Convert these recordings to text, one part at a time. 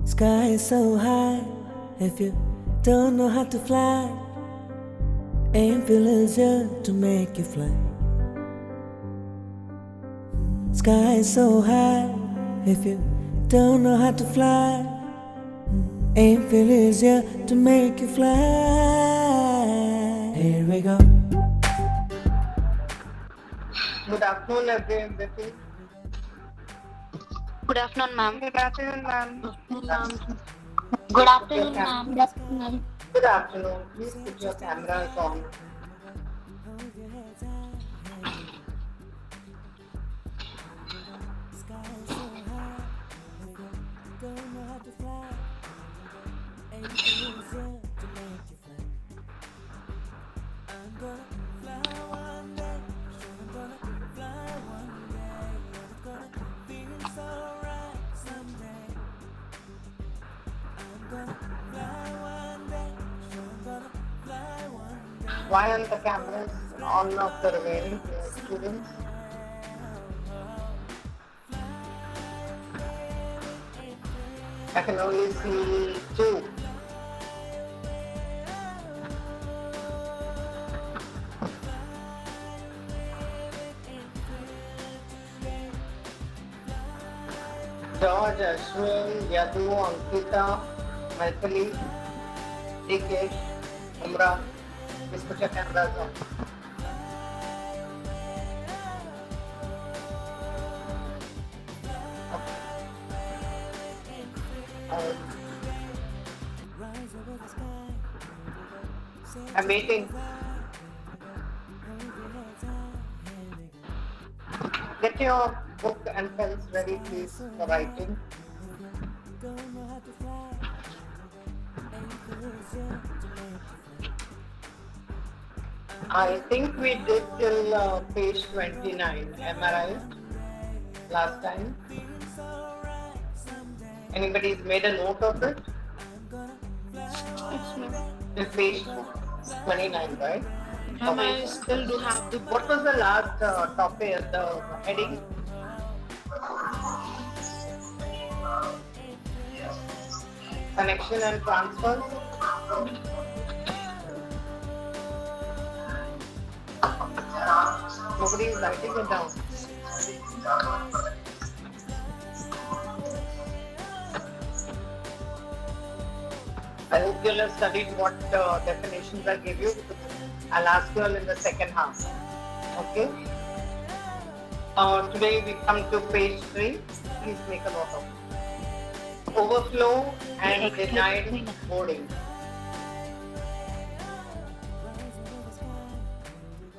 Sky is so high, if you don't know how to fly, aim feel easier to make you fly. Sky is so high, if you don't know how to fly, aim feel easier to make you fly. Here we go. Good afternoon, everyone. Good afternoon, ma'am. Good afternoon, ma'am. Good afternoon, ma'am. Good afternoon. Good afternoon. Please put your cameras on. Why aren't the cameras on of the remaining students? I can only see two. George, Ashwin, Yadu, Ankita, Maithili, Dikesh, Umra. Please put your cameras on. I'm waiting. Get your book and pens ready, please, for writing. I think we did till page 29, am I right? Last time. Anybody's made a note of it? Till page 29, right? I still do have the What was the last topic, the heading? Connection and transfer. Nobody is writing it down. I hope you'll have studied what definitions I gave you. I'll ask you all in the second half. Okay? Today we come to page 3. Please make a note of it. Overflow and denied boarding.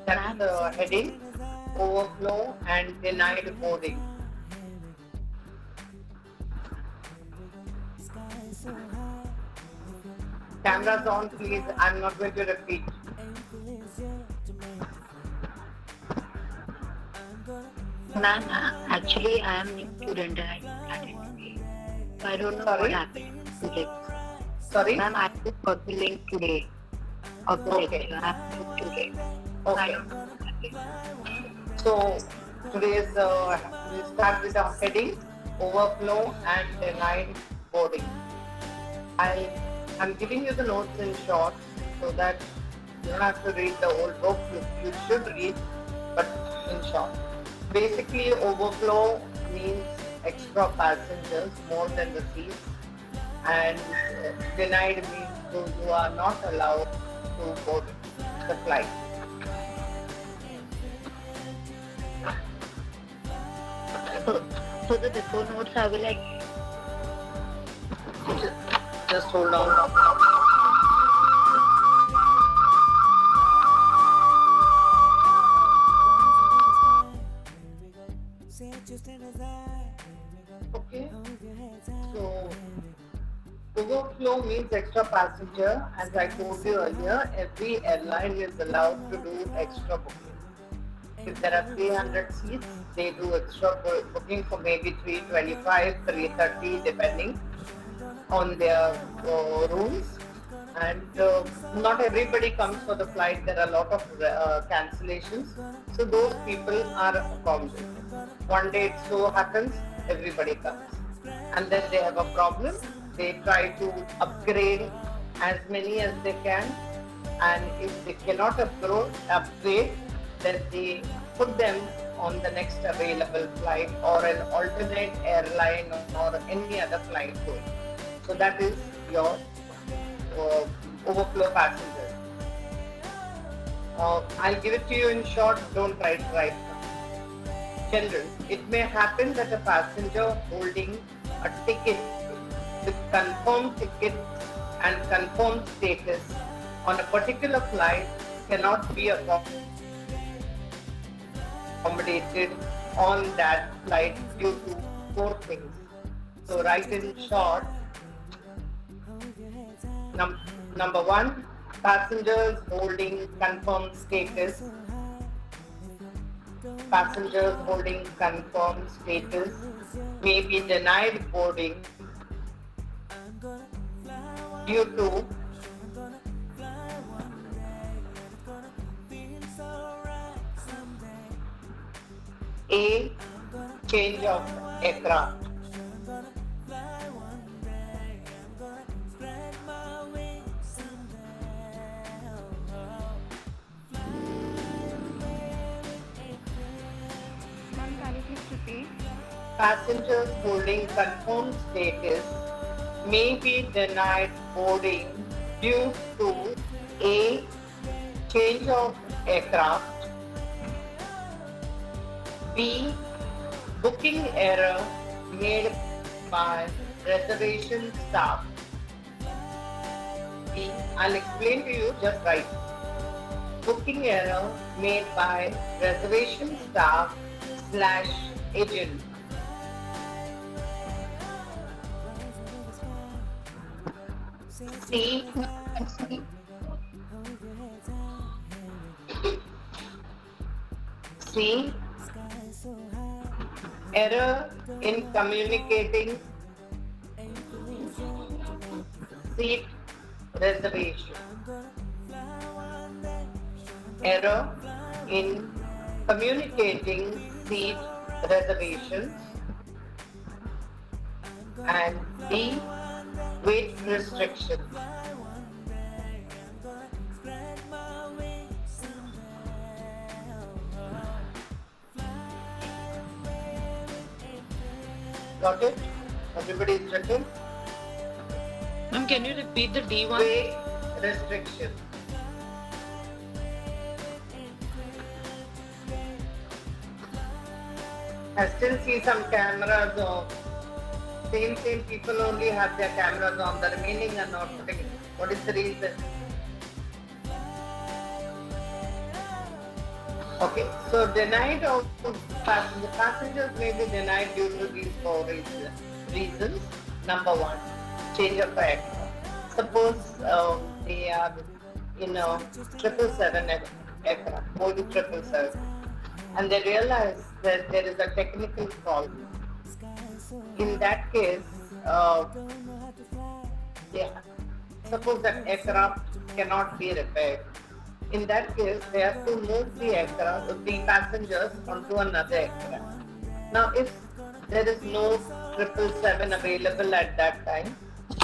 That's the heading. Overflow and denied boarding. Cameras on, please. I'm not going to repeat. Ma'am, actually, I am new student. I started today. So I don't know Sorry? what happened today. Sorry? Ma'am, I just got the link today of the Okay. lecture. I'm new today. I Okay. don't know what happened. So today's we start with the heading overflow and denied boarding. I'm giving you the notes in short so that you don't have to read the whole book. You should read, but in short. Basically, overflow means extra passengers, more than the seats, and denied means those who are not allowed to board the flight. So the before notes I will like Just hold on. Okay. So overflow means extra passenger. As I told you earlier, every airline is allowed to do extra booking. If there are 300 seats, they do extra booking for maybe 325, 330, depending on their rooms. And not everybody comes for the flight. There are a lot of cancellations. So those people are accommodated. One day it so happens, everybody comes. And then they have a problem, they try to upgrade as many as they can, and if they cannot upgrade, then they put them on the next available flight or an alternate airline or any other flight going. So that is your overflow passengers. I'll give it to you in short, don't write right now. Children, it may happen that a passenger holding a ticket with confirmed ticket and confirmed status on a particular flight cannot be accommodated on that flight due to 4 things. So write in short. Number 1, passengers holding confirmed status. Passengers holding confirmed status may be denied boarding due to A. Change of aircraft. Passengers holding confirmed status may be denied boarding due to A. Change of aircraft, B. Booking error made by reservation staff. B. I'll explain to you, just write. Booking error made by reservation staff / agent. C. C. Error in communicating seat reservation. Error in communicating seat reservations. And D. Weight restriction. Got it? Everybody is written? Ma'am, can you repeat the D1? Weight restriction. I still see some cameras of same people only have their cameras on, the remaining are not putting it. What is the reason? Okay, so denied of passengers may be denied due to these 4 reasons. Number 1, change of aircraft. Suppose they are in a 777 aircraft, Boeing 777, and they realize that there is a technical problem. In that case, suppose that aircraft cannot be repaired. In that case, they have to move the passengers onto another aircraft. Now, if there is no 777 available at that time,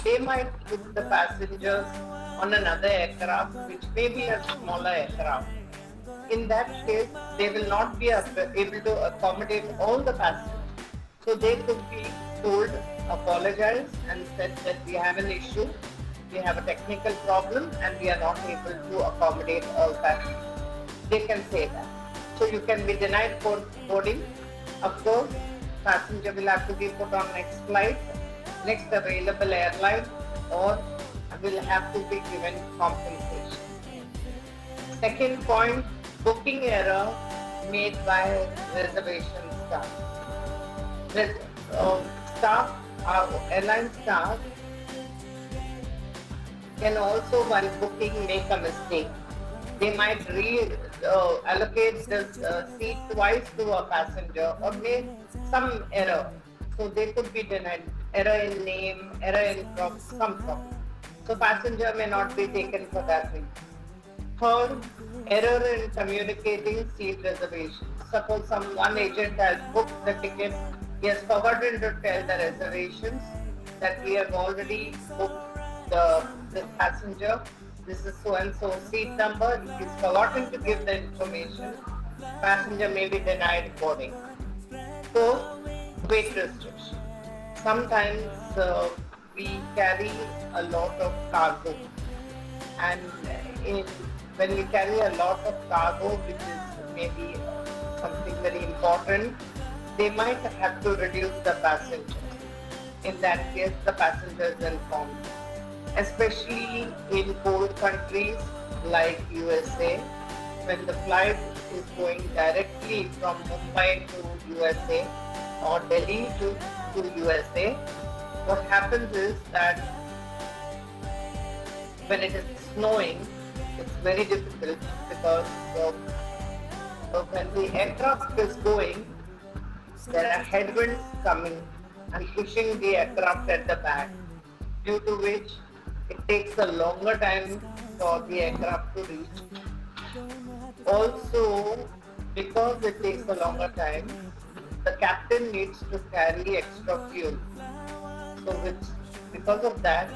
they might put the passengers on another aircraft, which may be a smaller aircraft. In that case, they will not be able to accommodate all the passengers. So they could be told, apologize and said that we have an issue, we have a technical problem and we are not able to accommodate all passengers. They can say that. So you can be denied boarding. Of course, passenger will have to be put on next flight, next available airline, or will have to be given compensation. Second point, booking error made by reservation staff. Airline staff can also, while booking, make a mistake. They might allocate the seat twice to a passenger or make some error. So they could be denied. Error in name, error in some problem. So passenger may not be taken for that reason. Third, error in communicating seat reservations. Suppose one agent has booked the ticket, he has forgotten to tell the reservations, that we have already booked this passenger. This is so and so seat number. If he's forgotten to give the information, passenger may be denied boarding. So, weight restriction. Sometimes we carry a lot of cargo, and when we carry a lot of cargo, which is maybe something very important, they might have to reduce the passengers. In that case, the passenger is informed. Especially in cold countries like USA, when the flight is going directly from Mumbai to USA or Delhi to USA, what happens is that when it is snowing, it's very difficult because when the aircraft is going, there are headwinds coming and pushing the aircraft at the back, due to which it takes a longer time for the aircraft to reach. Also, because it takes a longer time, the captain needs to carry extra fuel. So because of that,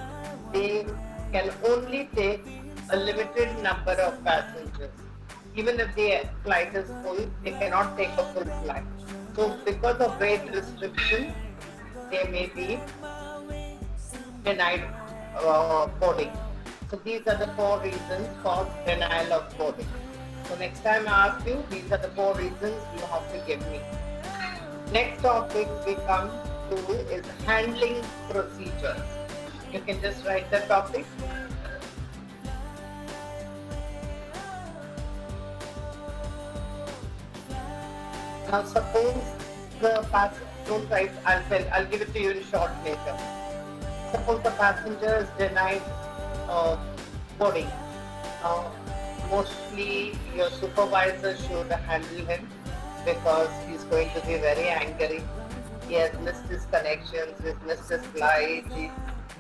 they can only take a limited number of passengers. Even if the flight is full, they cannot take a full flight. So because of weight restriction, they may be denied boarding. So these are the 4 reasons for denial of boarding. So next time I ask you, these are the 4 reasons you have to give me. Next topic we come to is handling procedures. You can just write the topic. Now suppose the passenger, don't write, I'll give it to you in short later. Suppose the passenger is denied boarding. Mostly your supervisor should handle him because he's going to be very angry. He has missed his connections, he's missed his flight,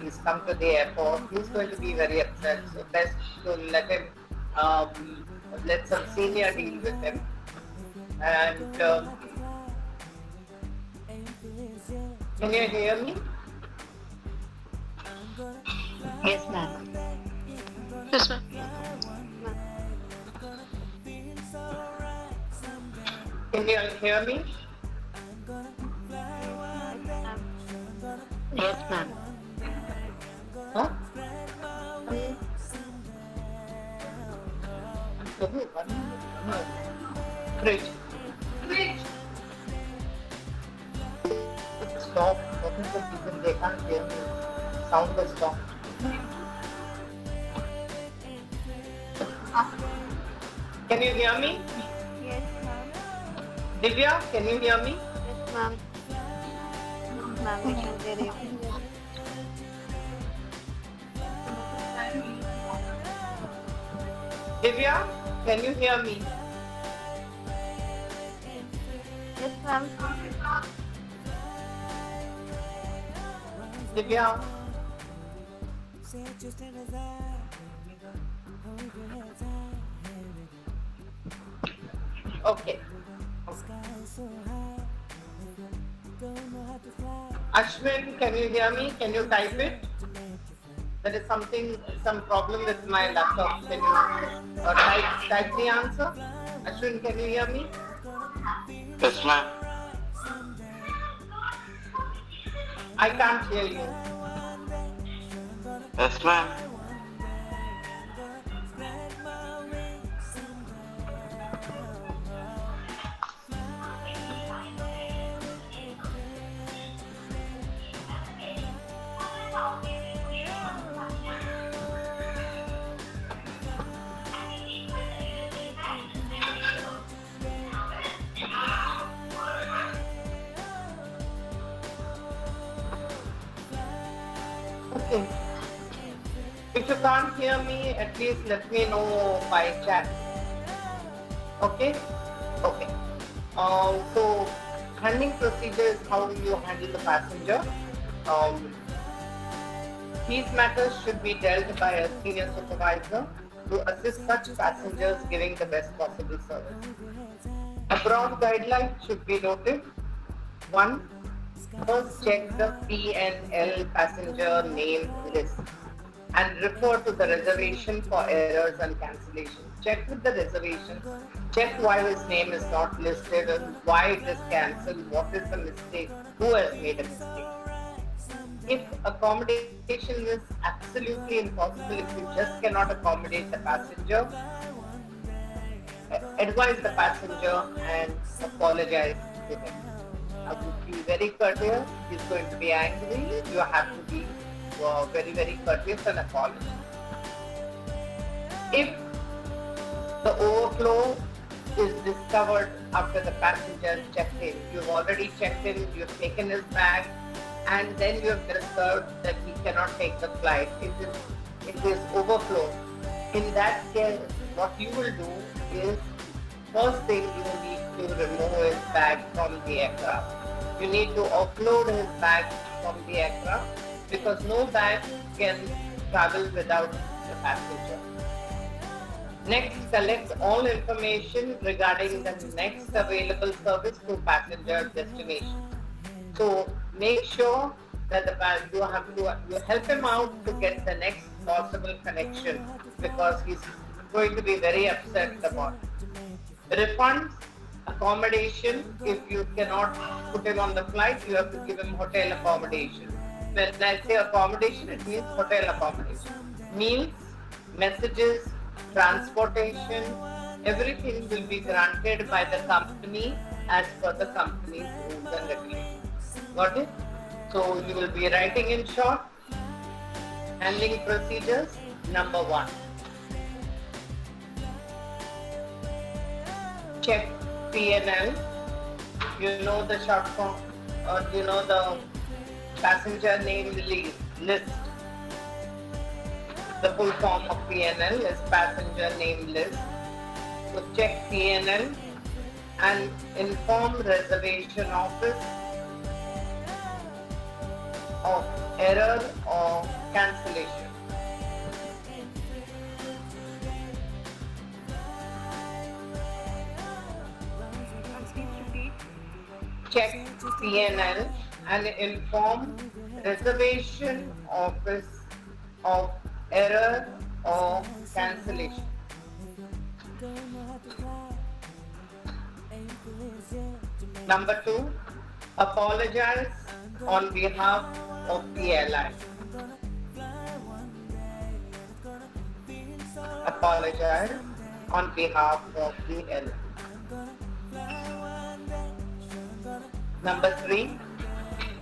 he's come to the airport, he's going to be very upset. So best to let him, let some senior deal with him. And can you hear me? Yes, ma'am. Yes, ma'am. Can you hear me? Yes, ma'am. Huh? Great. Stop. What is the reason they can't hear me? Sound has stopped. Can you hear me? Yes, ma'am. Divya, can you hear me? Yes, ma'am. Ma'am, we can hear you. Divya, can you hear me? Yes, ma'am. Divya, okay. Ashwin, can you hear me? Can you type it? There is some problem with my laptop. Can you type the answer? Ashwin, can you hear me? Yes, ma'am. I can't hear you. Yes, ma'am. Okay. If you can't hear me, at least let me know by chat. Okay? Okay. So, handling procedure is how you handle the passenger. These matters should be dealt by a senior supervisor to assist such passengers giving the best possible service. A broad guideline should be noted. 1. First, check the P&L passenger name list and refer to the reservation for errors and cancellations. Check with the reservation. Check why his name is not listed and why it is cancelled. What is the mistake? Who has made a mistake? If accommodation is absolutely impossible, if you just cannot accommodate the passenger, advise the passenger and apologize to him. Be very courteous. He's going to be angry. You have to be very, very courteous and apologize. If the overflow is discovered after the passenger checked in, you've already checked in, you've taken his bag, and then you have discovered that he cannot take the flight. It is overflow. In that case, what you will do is, first thing you need to remove his bag from the aircraft. You need to offload his bag from the aircraft because no bag can travel without the passenger. Next, collect all information regarding the next available service to passenger destination. So make sure that you help him out to get the next possible connection because he's going to be very upset about it. Refunds, accommodation. If you cannot put him on the flight, you have to give him hotel accommodation. When I say accommodation, it means hotel accommodation. Meals, messages, transportation, everything will be granted by the company as per the company's rules and regulations. Got it? So you will be writing in short. Handling procedures. Number 1. Check P&L. You know the short form, or you know the passenger name list. The full form of P&L is passenger name list. So check P&L and inform reservation office of error or cancellation. Check P&L and inform reservation office of error or cancellation. Number 2, apologize on behalf of the airline. Apologize on behalf of the airline. Number 3,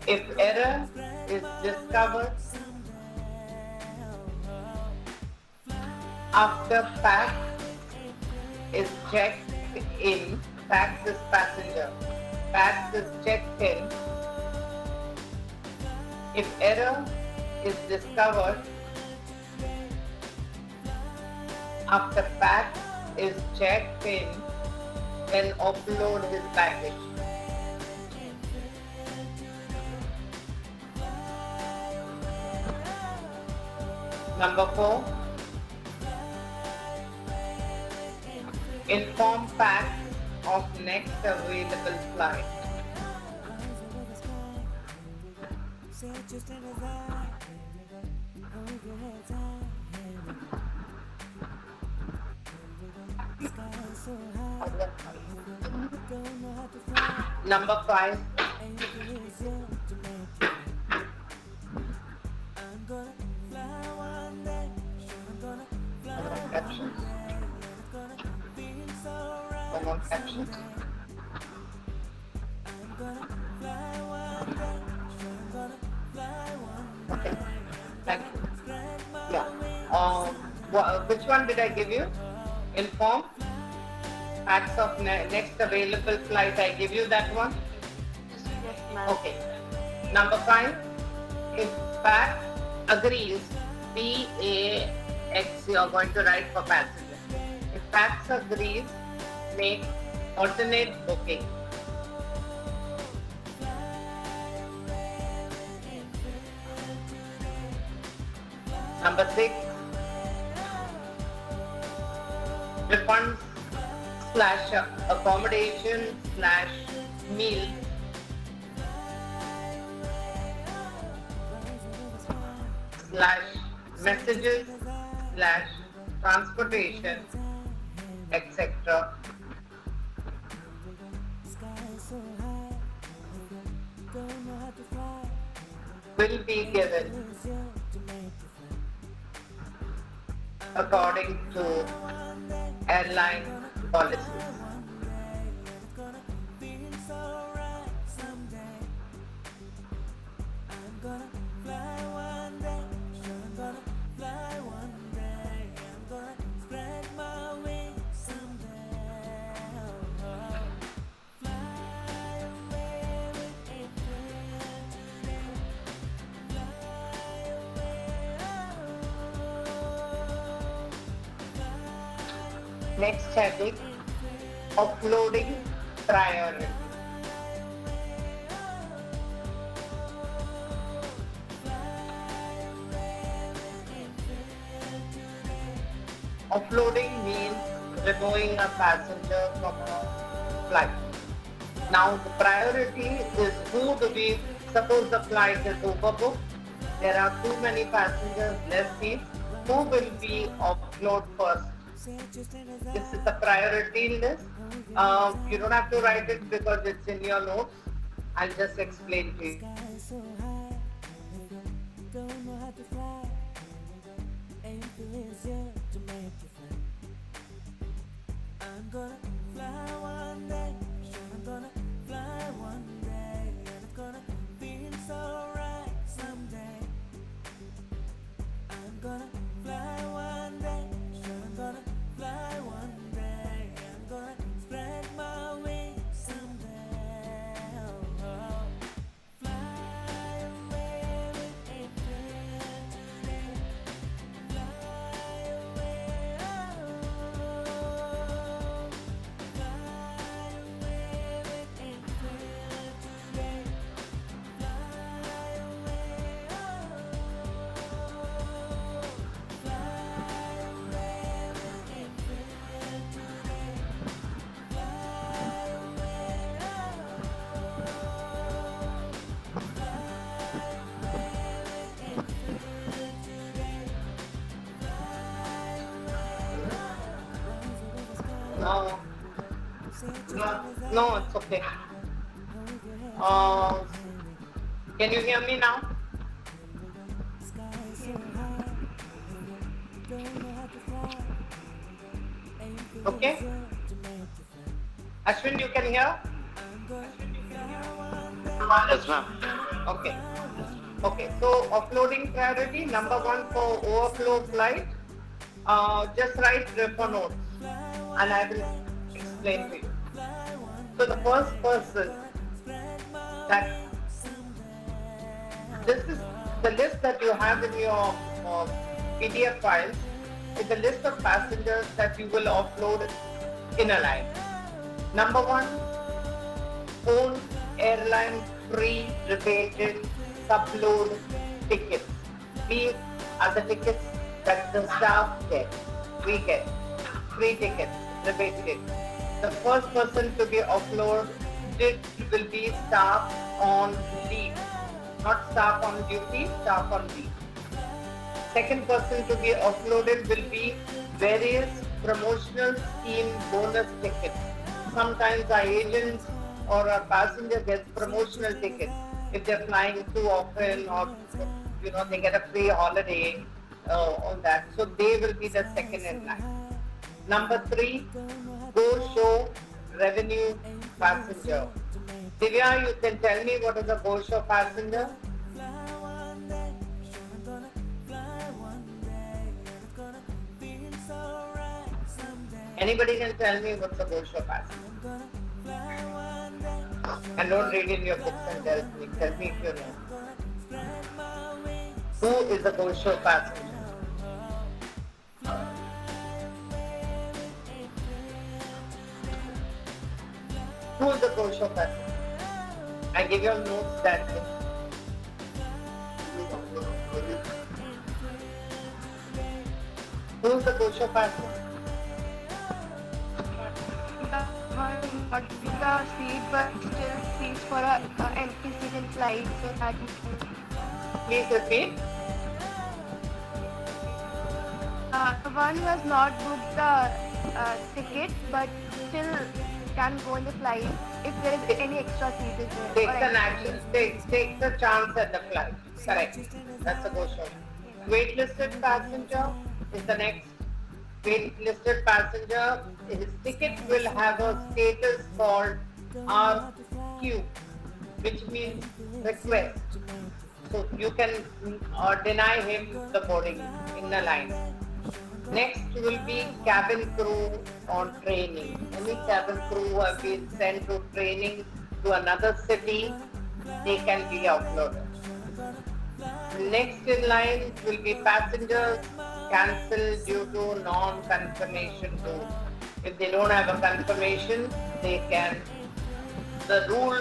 if error is discovered after PAX is checked in, PAX is passenger, PAX is checked in. If error is discovered after PAX is checked in, then upload his baggage. Number 4, inform PAX of next available flight. Number 5, captions. Common captions. Okay, thank you. Yeah. Which one did I give you? Inform. Acts of next available flight. I give you that one. Yes, ma'am. Okay. Number 5. If PAX agrees, PAX you are going to write for passenger. If PAX agrees, make alternate booking. Number 6, refunds / accommodation / meal / messages / transportation, etc. will be given according to airline policies. Next heading, offloading priority. Offloading means removing a passenger from a flight. Now the priority is who do we, suppose the flight is overbooked, there are too many passengers, less seats, who will be offload first? This is the priority list. You don't have to write it because it's in your notes. I'll just explain to you. I'm gonna fly one day, sure I'm gonna fly one day, and it's gonna feel so right someday. I'm gonna fly one day, sure I'm gonna fly one day, I'm gonna spread my wings someday. Oh, fly away with a friend today, fly away, oh, fly away with a friend today, fly away, oh, fly away with a friend today, fly away, oh, fly away with a friend today, No, no, it's okay. Can you hear me now? Okay. Ashwin, you can hear? Yes, ma'am. Okay. Okay. So offloading priority, number one for overflow flight. Just write refer notes, and I will explain to you. So the first person that this is the list that you have in your PDF files is the list of passengers that you will offload in a line. Number one, own airline free rebated subload tickets. These are the tickets that the staff get. We get free tickets, rebated. The first person to be offloaded will be staff on leave, not staff on duty, staff on leave. Second person to be offloaded will be various promotional scheme bonus tickets. Sometimes our agents or our passenger gets promotional tickets if they're flying too often, or they get a free holiday, all that. So they will be the second in line. Number three, go show revenue passenger. Divya, you can tell me what is a go show passenger? Anybody can tell me what's a go show passenger? And don't read in your books and tell me. Tell me if you know. Who is a go show passenger? Who is the go show passenger? I give you notes that way. Who is the go show passenger? Not be the seat, but still seats for a empty seat in flight, so that you can. Please repeat. one who has not booked the ticket but still can go in the flight if there is any extra seat is there. Takes or an extra action, seat. takes a chance at the flight. Correct. That's a go show. Waitlisted passenger is the next. Waitlisted passenger, his ticket will have a status called RQ, which means request. So you can deny him the boarding in the line. Next will be cabin crew on training. Any cabin crew who have been sent to training to another city, they can be uploaded. Next in line will be passengers cancelled due to non-confirmation rule. If they don't have a confirmation, they can. The rule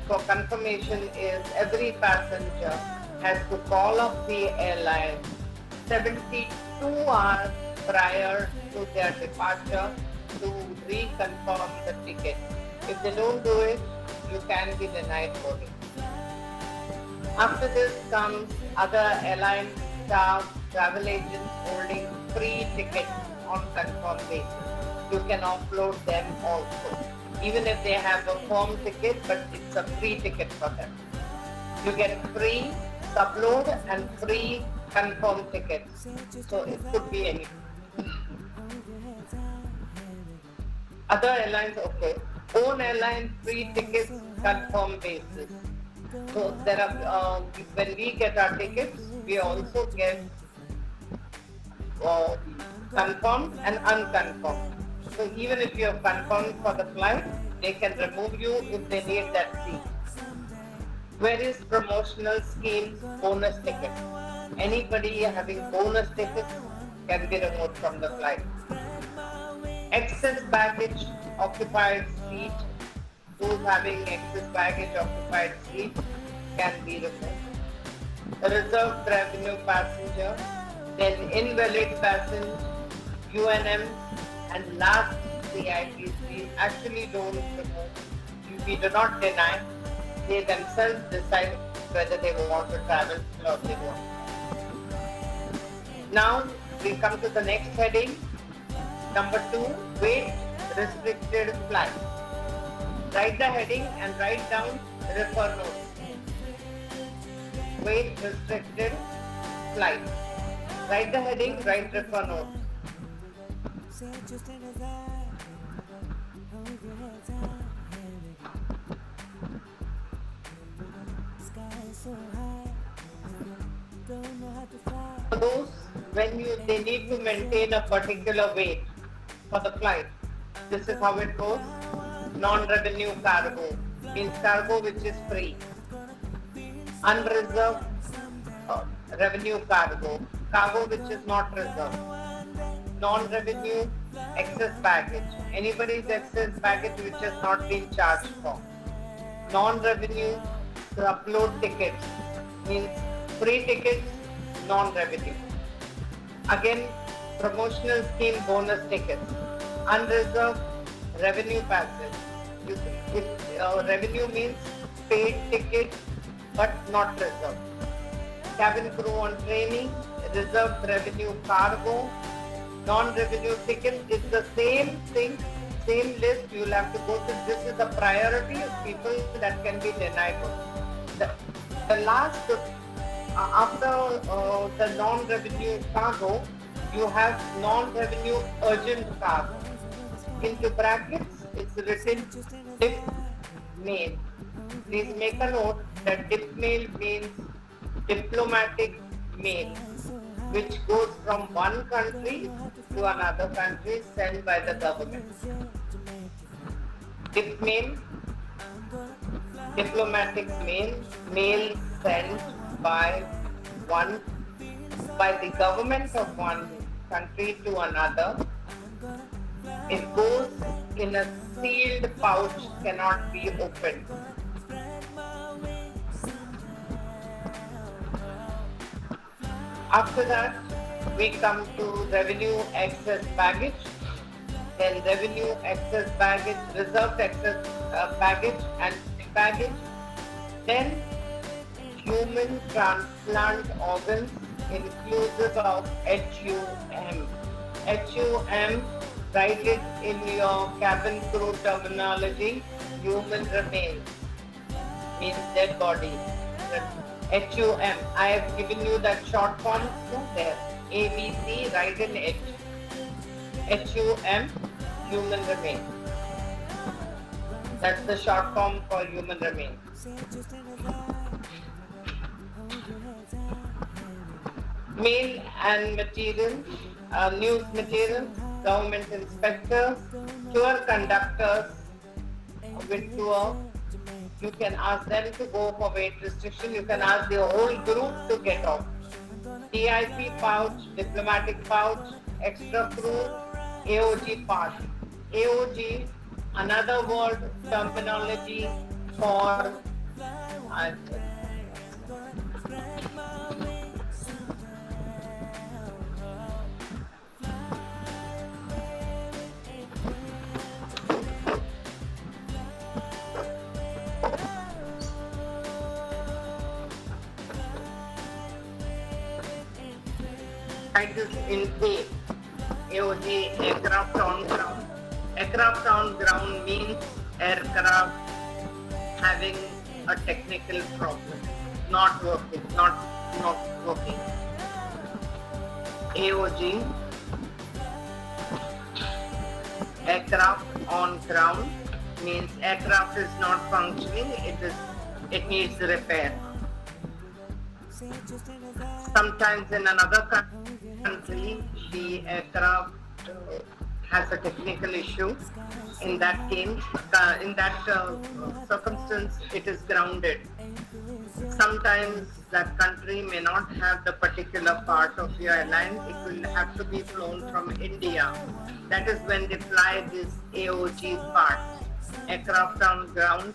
for confirmation is every passenger has to call up the airline 72 hours prior to their departure to reconfirm the ticket. If they don't do it, you can be denied boarding. After this comes other airline staff, travel agents holding free tickets on confirmed basis. You can offload them also. Even if they have a firm ticket, but it's a free ticket for them. You get free subload and free confirmed tickets. So it could be any. Other airlines, okay. Own airline free tickets confirmed basis. So there are when we get our tickets, we also get confirmed and unconfirmed. So even if you are confirmed for the flight, they can remove you if they need that seat. Various promotional schemes, bonus tickets. Anybody having bonus tickets can be removed from the flight. Excess baggage, occupied seat. Who's having excess baggage, occupied seat can be removed. Reserved revenue passenger, then invalid passenger, UNM, and last CIPs. We actually don't remove. We do not deny. They themselves decide whether they want to travel or they won't. Now we come to the next heading. Number 2, weight restricted flight. Write the heading and write down refer notes. Weight restricted flight. Write the heading, write refer notes. Say it just as I hold your head high. Sky is so high, don't know how to fly. For those when they need to maintain a particular weight for the flight, this is how it goes. Non-revenue cargo means cargo which is free. Unreserved revenue cargo, cargo which is not reserved. Non-revenue excess baggage, anybody's excess baggage which has not been charged for. Non-revenue upload tickets means free tickets, non-revenue. Again, promotional scheme bonus tickets. Unreserved revenue passes. Revenue means paid ticket but not reserved. Cabin crew on training, reserved revenue cargo, non-revenue ticket is the same thing, same list. You will have to go to. This is the priority of people that can be denied. The last, after the non-revenue cargo, you have non-revenue urgent cargo. Into brackets, it's written dip mail. Please make a note that dip mail means diplomatic mail, which goes from one country to another country sent by the government. Dip mail, diplomatic mail, mail sent by the government of one country to another. It goes in a sealed pouch, cannot be opened. After that, we come to revenue excess baggage, then revenue excess baggage, reserved excess baggage and baggage, then human transplant organs inclusive of HUM. HUM, write it in your cabin crew terminology. Human remains means dead body. HUM. I have given you that short form there. ABC, write in H. HUM, human remains. That's the short form for human remains. Mail and material, news material, government inspectors, tour conductors with tour. You can ask them to go for weight restriction. You can ask the whole group to get off. DIP pouch, diplomatic pouch, extra crew, AOG part. AOG, another word terminology for this in A. AOG, aircraft on ground. Aircraft on ground means aircraft having a technical problem, not working. AOG, aircraft on ground means aircraft is not functioning. It needs repair. Sometimes in another country, the aircraft has a technical issue. In that case, circumstance, it is grounded. Sometimes that country may not have the particular part of your airline. It will have to be flown from India. That is when they fly this AOG parts, aircraft on ground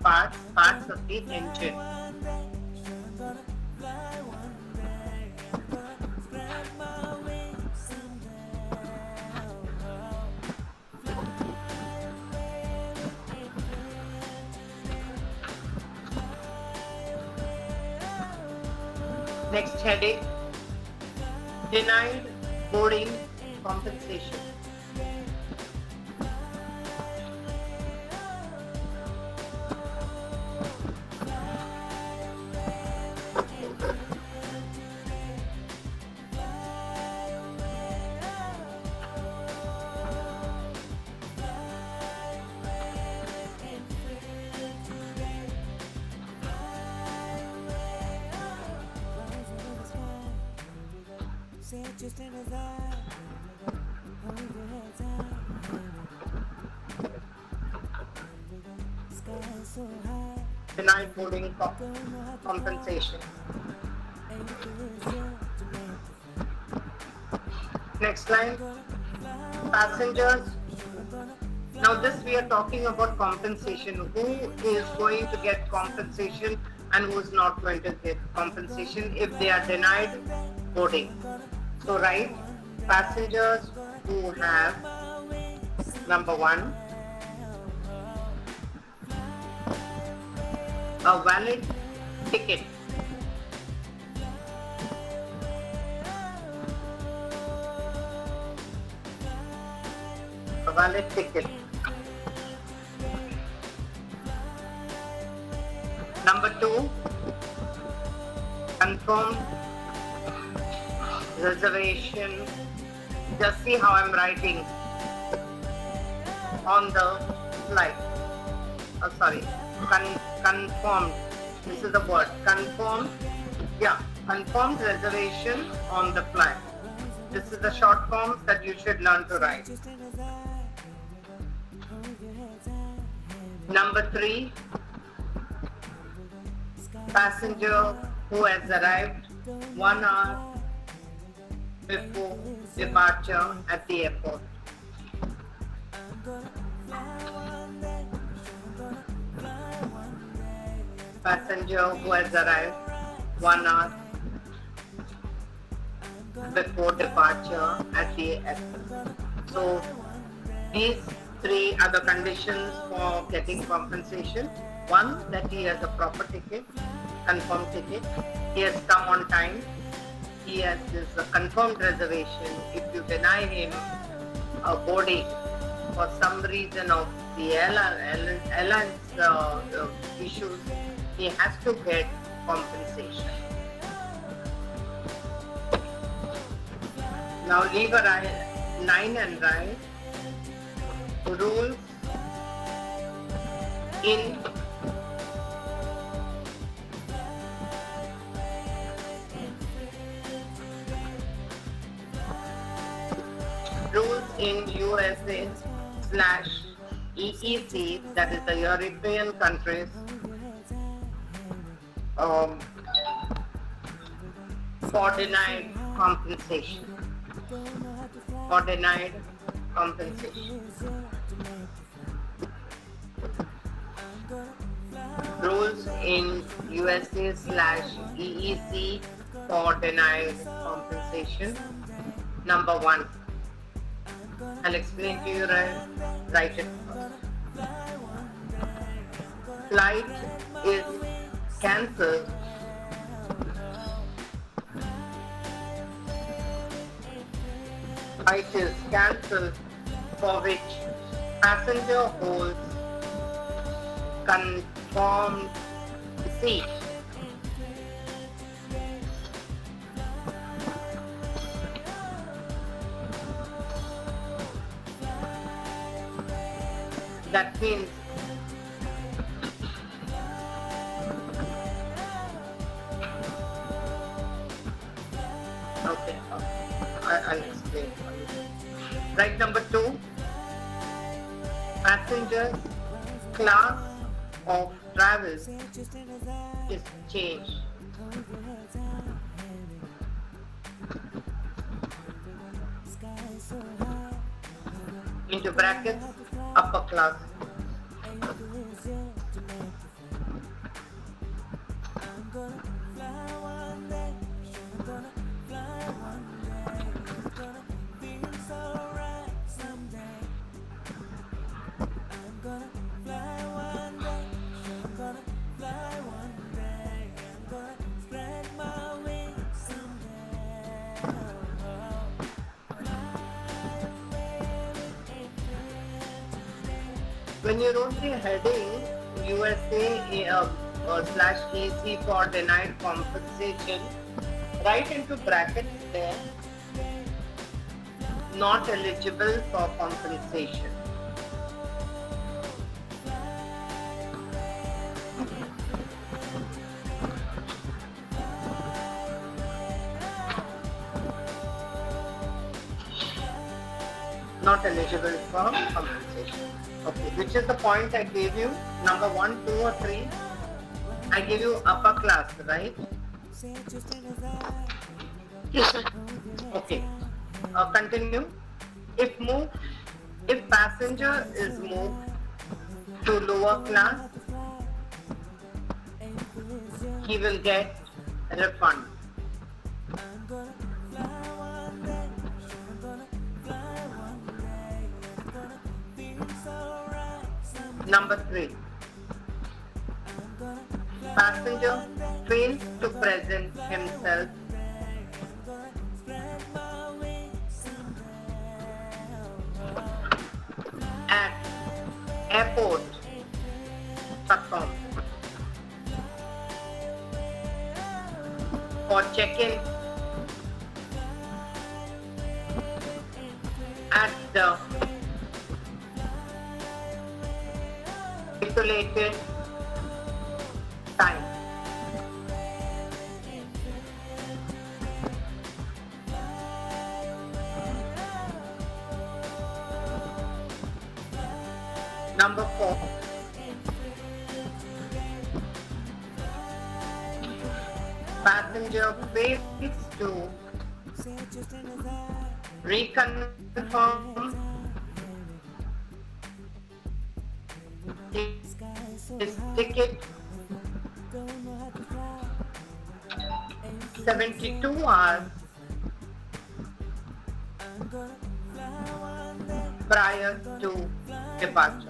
parts of the engine. Next heading, denied boarding compensation. Denied boarding compensation. Next line, passengers. Now this we are talking about compensation. Who is going to get compensation and who is not going to get compensation if they are denied boarding? So write passengers who have, number one, a valid ticket. A valid ticket. Number two, confirmed reservation. Just see how I'm writing on the slide. Confirmed. This is the word. Confirmed. Yeah, confirmed reservation on the flight. This is the short forms that you should learn to write. Number three, passenger who has arrived 1 hour before departure at the airport. Passenger who has arrived 1 hour before departure at the airport. So these three are the conditions for getting compensation. One, that he has a proper ticket, confirmed ticket. He has come on time. he has this confirmed reservation. If you deny him a boarding for some reason of the airline's issues, he has to get compensation. Now leave 9 and write rules in USA / EEC, that is the European countries, for denied compensation. For denied compensation. Rules in USA / EEC for denied compensation. Number 1. I'll explain to you, write it first. Flight is cancelled for which passenger holds confirmed seat. That means okay, I'll explain. Right, number 2, passengers class of travel is changed. Into brackets, upper class. When you wrote the heading USA / EC for denied compensation, write into brackets there, not eligible for compensation. Not eligible for compensation. Okay, which is the point I gave you? Number 1, 2 or 3? I gave you upper class, right? Yes, sir. Okay. Continue. If passenger is moved to lower class, he will get a refund. Number 3. Passenger fails to present himself at airport platform for check-in at the stipulated time. Number 4. Passenger fails to reconfirm his ticket 72 hours prior to departure.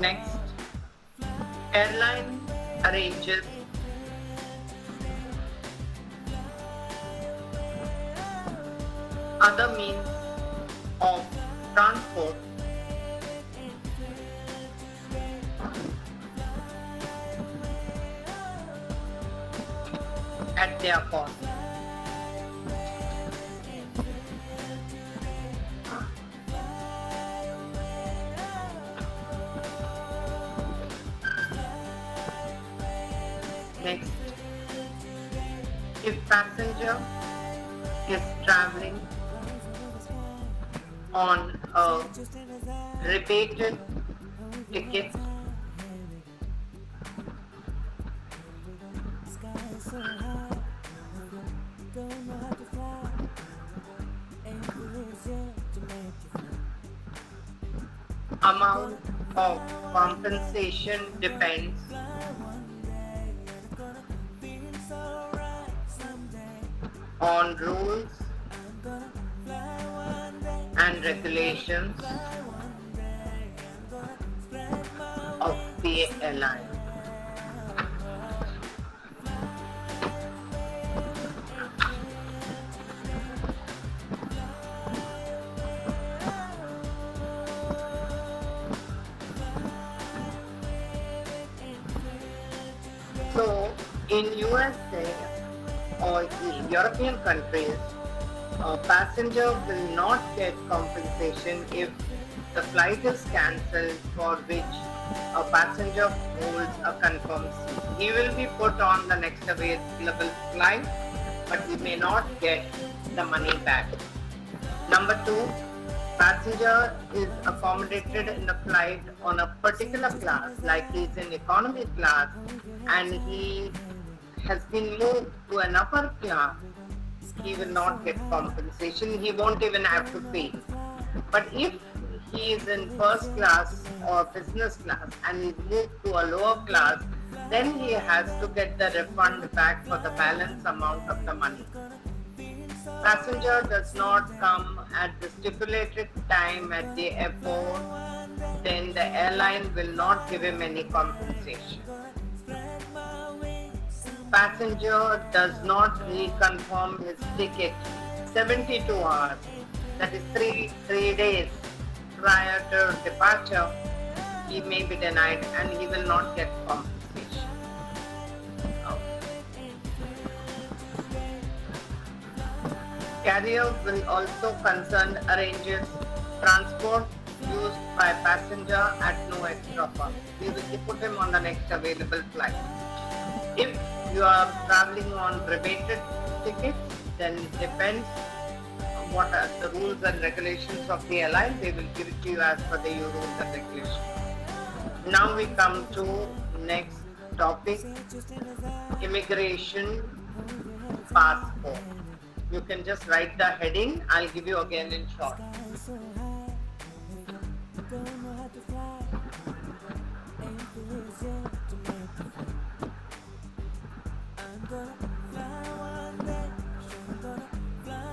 Next, airline arranges other means of transport at their cost. Next, if passenger is traveling on a rebated ticket, amount of compensation depends on rules and regulations of the airline. So, in USA or in European countries, a passenger will not get compensation if the flight is cancelled for which a passenger holds a confirmed seat. He will be put on the next available flight, but he may not get the money back. Number two, passenger is accommodated in a flight on a particular class, like he's in economy class, and he has been moved to an upper class, he will not get compensation. He won't even have to pay. But if he is in first class or business class and is moved to a lower class, then he has to get the refund back for the balance amount of the money. Passenger does not come at the stipulated time at the airport, then the airline will not give him any compensation. Passenger does not reconfirm his ticket 72 hours, that is three days prior to departure, he may be denied and he will not get compensation. Carrier will also concern arranges transport used by passenger at no extra cost. We will put him on the next available flight. If you are traveling on rebated tickets, then it depends on what are the rules and regulations of the airline. They will give it to you as per the rules and regulations. Now we come to next topic, immigration passport. You can just write the heading. I'll give you again in short.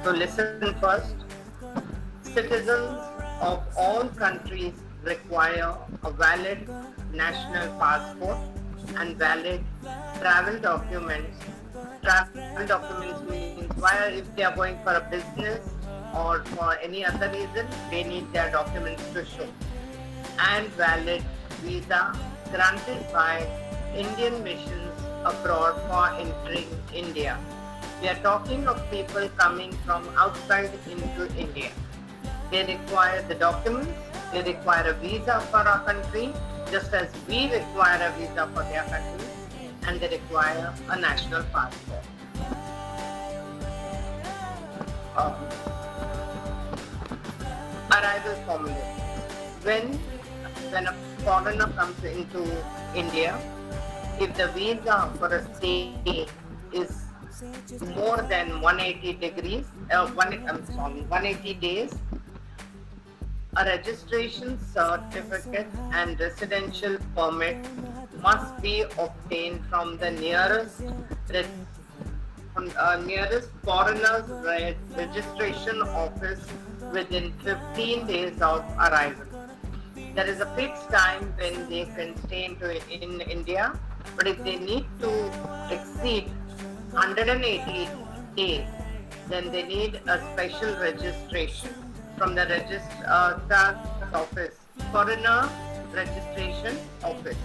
So listen first. Citizens of all countries require a valid national passport and valid travel documents. Travel documents means why if they are going for a business or for any other reason, they need their documents to show. And valid visa granted by Indian missions abroad for entering India. We are talking of people coming from outside into India. They require the documents, they require a visa for our country, just as we require a visa for their country, and they require a national passport. Arrival formula. When a foreigner comes into India, if the visa for a stay is more than 180 days, a registration certificate and residential permit must be obtained from the nearest foreigners registration office within 15 days of arrival. there is a fixed time when they can stay in India, but if they need to exceed 180 days, then they need a special registration from the registrar's office, foreigner registration office,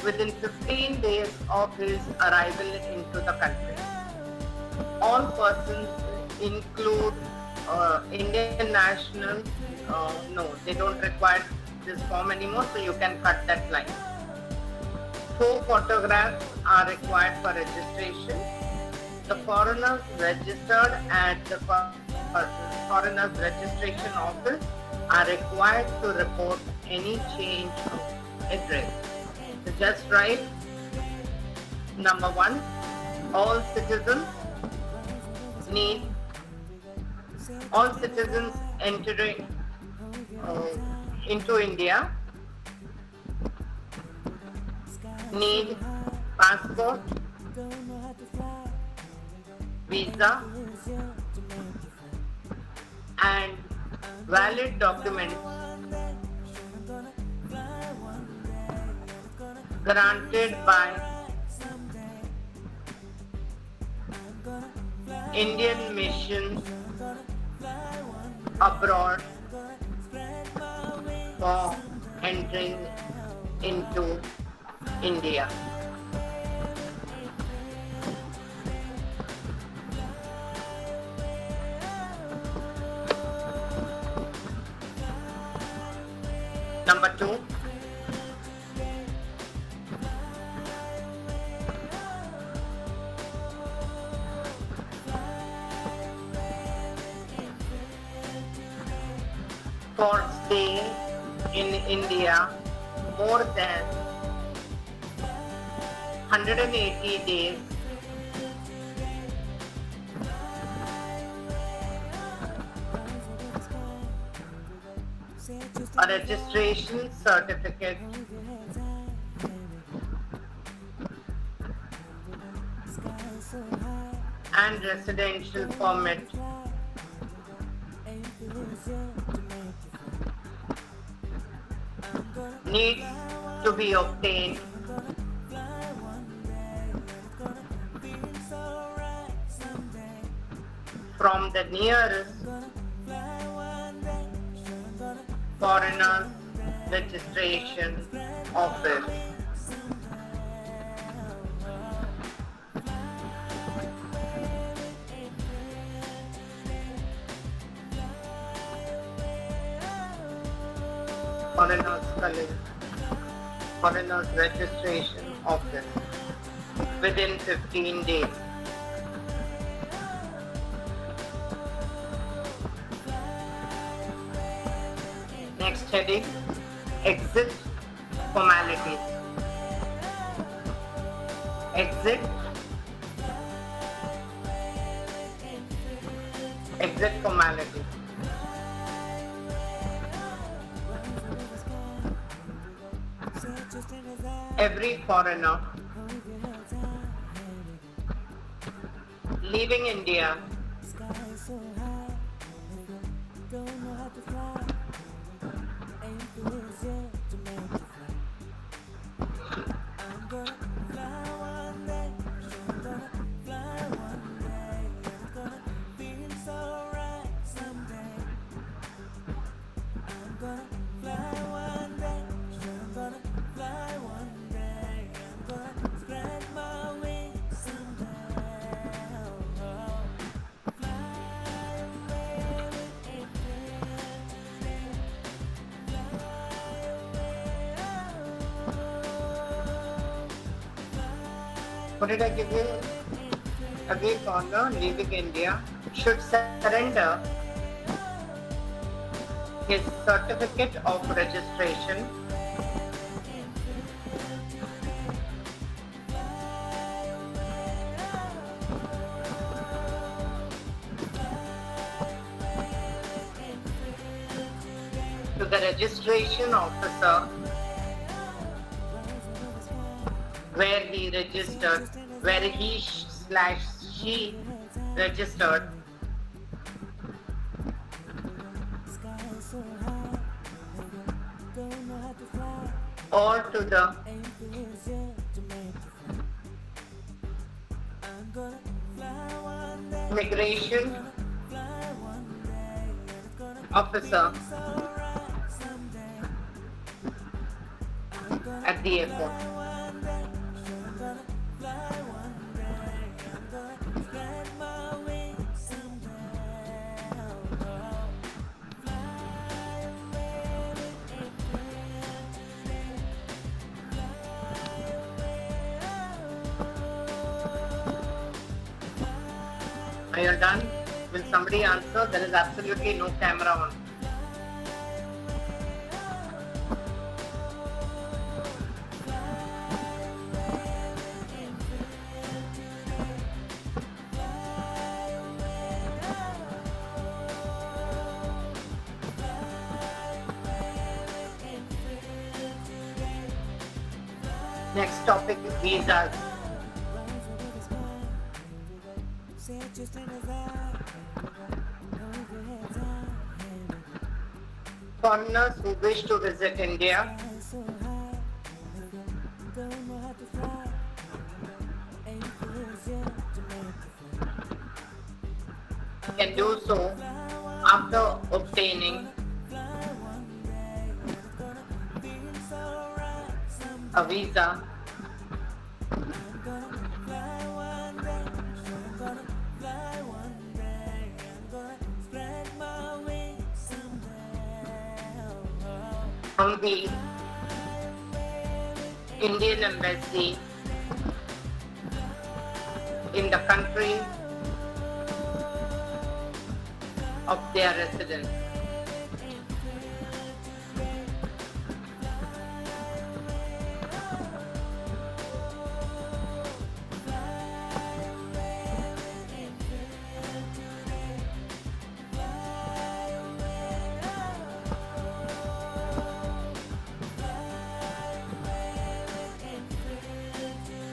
within 15 days of his arrival into the country. All persons include Indian nationals. No, they don't require this form anymore, so you can cut that line. 4 photographs are required for registration. The foreigners registered at the foreigners registration office are required to report any change of address. So just write number 1, all citizens entering into India need passport, visa, and valid documents granted by Indian missions abroad for entering into India. Number 2, for stay in India more than 180 days, a registration certificate and residential permit needs to be obtained from the nearest foreigner registration office. Foreigners registration office within 15 days. Next heading, exit formalities. Exit formalities. Every foreigner leaving India What did I give you? Every foreigner leaving India should surrender his certificate of registration to the registration officer where he/she registered, or to the immigration officer at the airport. Are you done? Will somebody answer? There is absolutely no camera on. Next topic is visas. Foreigners who wish to visit India can do so after obtaining a visa from the Indian Embassy in the country of their residence.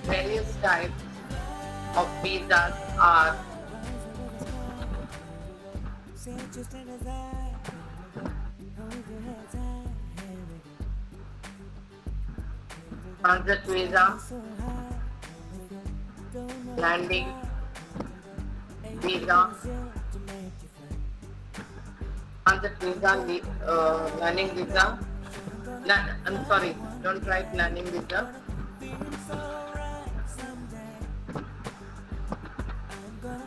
Various types of visas are transit visa, landing visa, transit visa, landing visa. I'm sorry, don't write landing visa.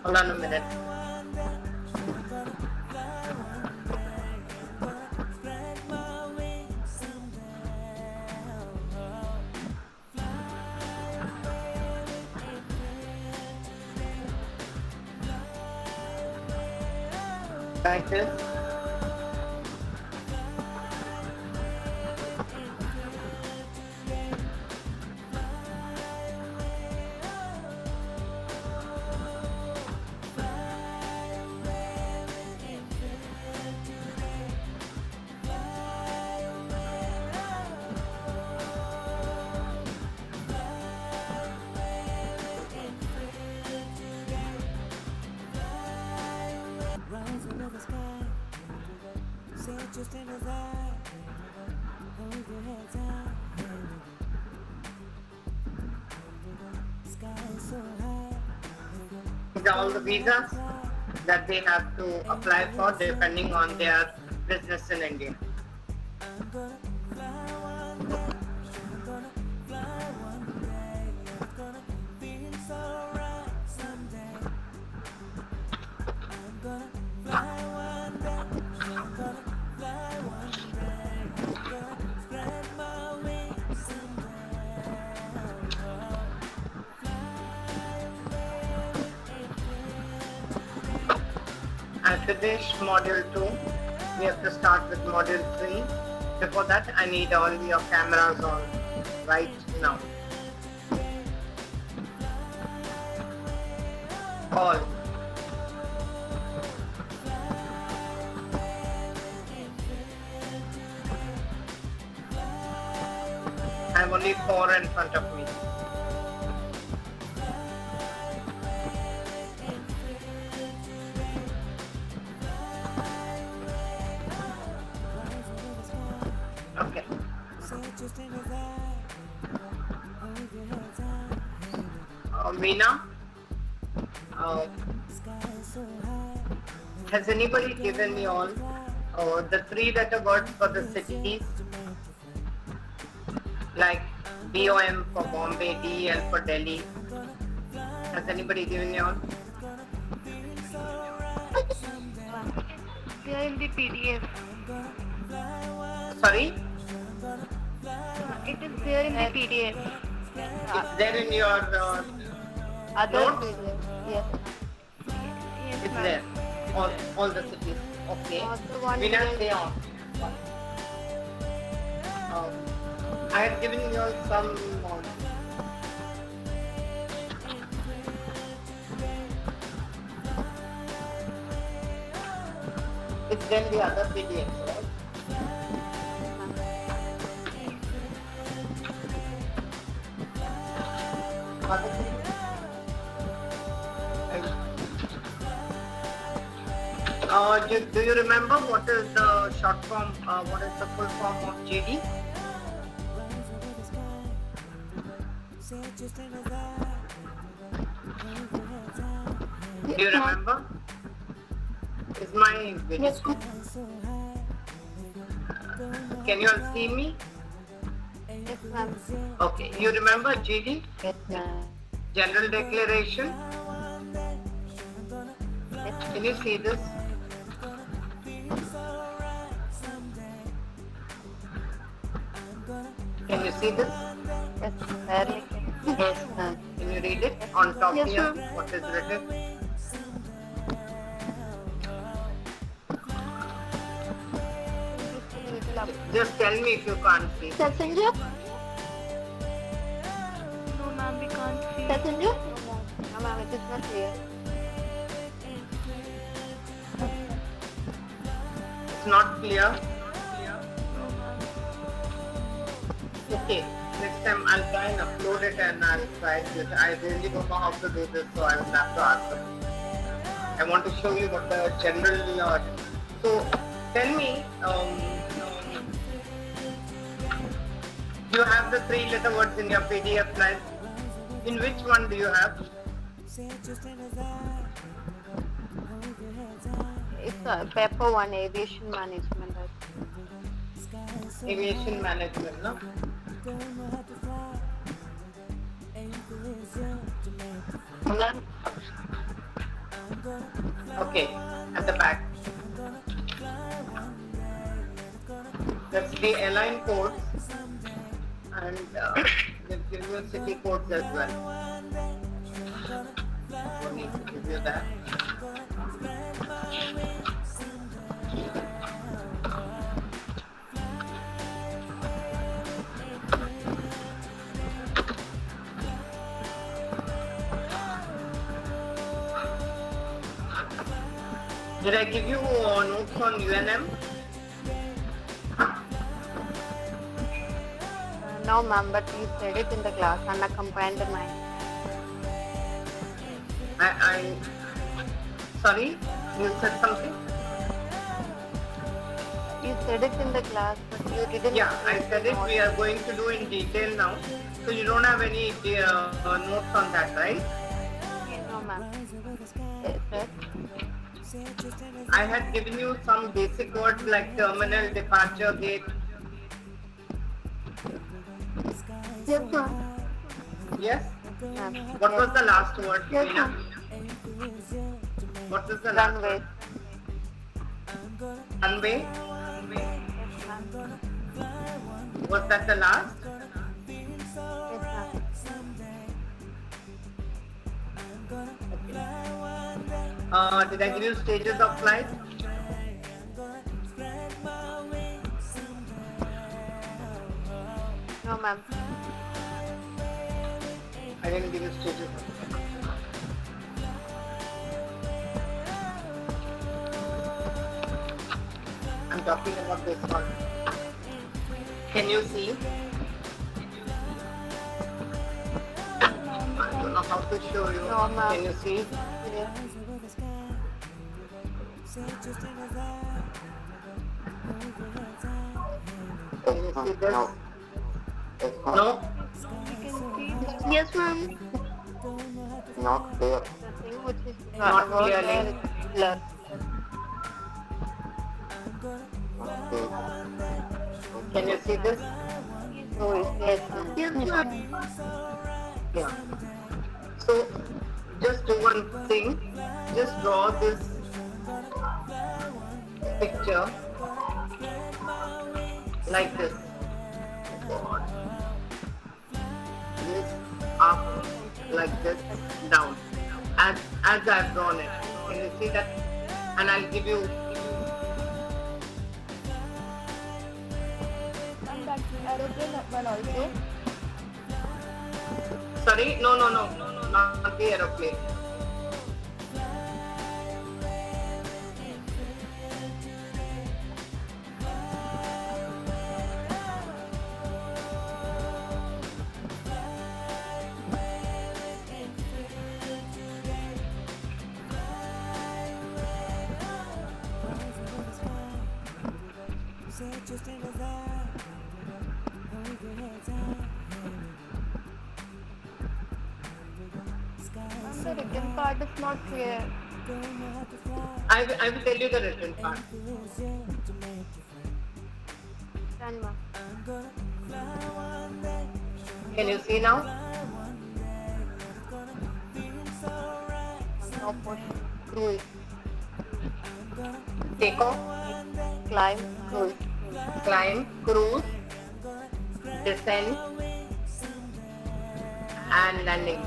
Hold on a minute. Title. These are all the visas that they have to apply for depending on their business in India. I finished module 2. We have to start with module 3. Before that, I need all your cameras on right now. All. I have only 4 in front of me. Okay. Meena, has anybody given you all the 3-letter words for the cities? Like BOM for Bombay, DEL for Delhi. Has anybody given you all? They are in the PDF. Sorry? It is there in the PDF. It's there in your Other notes? videos. Yes. Yes, It's ma'am. there. All the cities. Okay. Also one Meena, video- stay on. I had given you all some. It's then the other PDFs, right? Other PDFs? Do you remember what is the short form, what is the full form of JD? Do you remember? Is my video? Yes, ma'am. Can you all see me? Yes, ma'am. Okay. You remember JD? Yes, ma'am. General Declaration? Can you see this? Can you see this? Yes, barely. Yes, ma'am. Can you read it on top Yes, here? ma'am. What is written? Just tell me if you can't see. Passenger? No, ma'am, we can't see. Passenger? No, ma'am, it is not clear. It's not clear. No, ma'am. Okay. Next time I'll try and upload it and I'll try this. I really don't know how to do this, so I will have to ask them. I want to show you what the general. So tell me, you have the 3-letter words in your PDF slide. In which one do you have? It's paper one, aviation management. Aviation management, no? Ma'am, Okay, at the back. That's the airline codes and they've given you city codes as well. No need to give you that. Did I give you notes on UNM? no, ma'am, but you said it in the class, unaccompanied mind. Sorry, you said something? You said it in the class, but you didn't. Yeah, I said it. We are going to do in detail now. So you don't have any notes on that, right? No, ma'am. Yes, sir. I had given you some basic words like terminal, departure, gate. Yes, ma'am. Yes? Ma'am. What was the last word? Yes, Meena? ma'am. What was the last Runway. word? Runway? Yes, ma'am. Was that the last? Yes, ma'am. Did I give you stages of flight? No, ma'am. I didn't give you stages of flight. I'm talking about this one. Can you see? I don't know how to show you. No, ma'am. Can you see? Yes. Can you see this? No. Yes, ma'am. No? We can see. Yes, ma'am. Not clear. Nothing which is Not not clearly. blur. Okay. Can you see this? Yes, ma'am. Yes, ma'am. Yeah. So just do one thing. Just draw this picture like this. This up like this down. As I've drawn it. Can you see that? And I'll give you And that aeroplane one also. sorry, no, not the aeroplane. And the written part is not clear. I will tell you the written part. Done, ma'am. Can you see now? No push. Cruise. Take off, Climb. Cruise. climb, cruise, descend, and landing.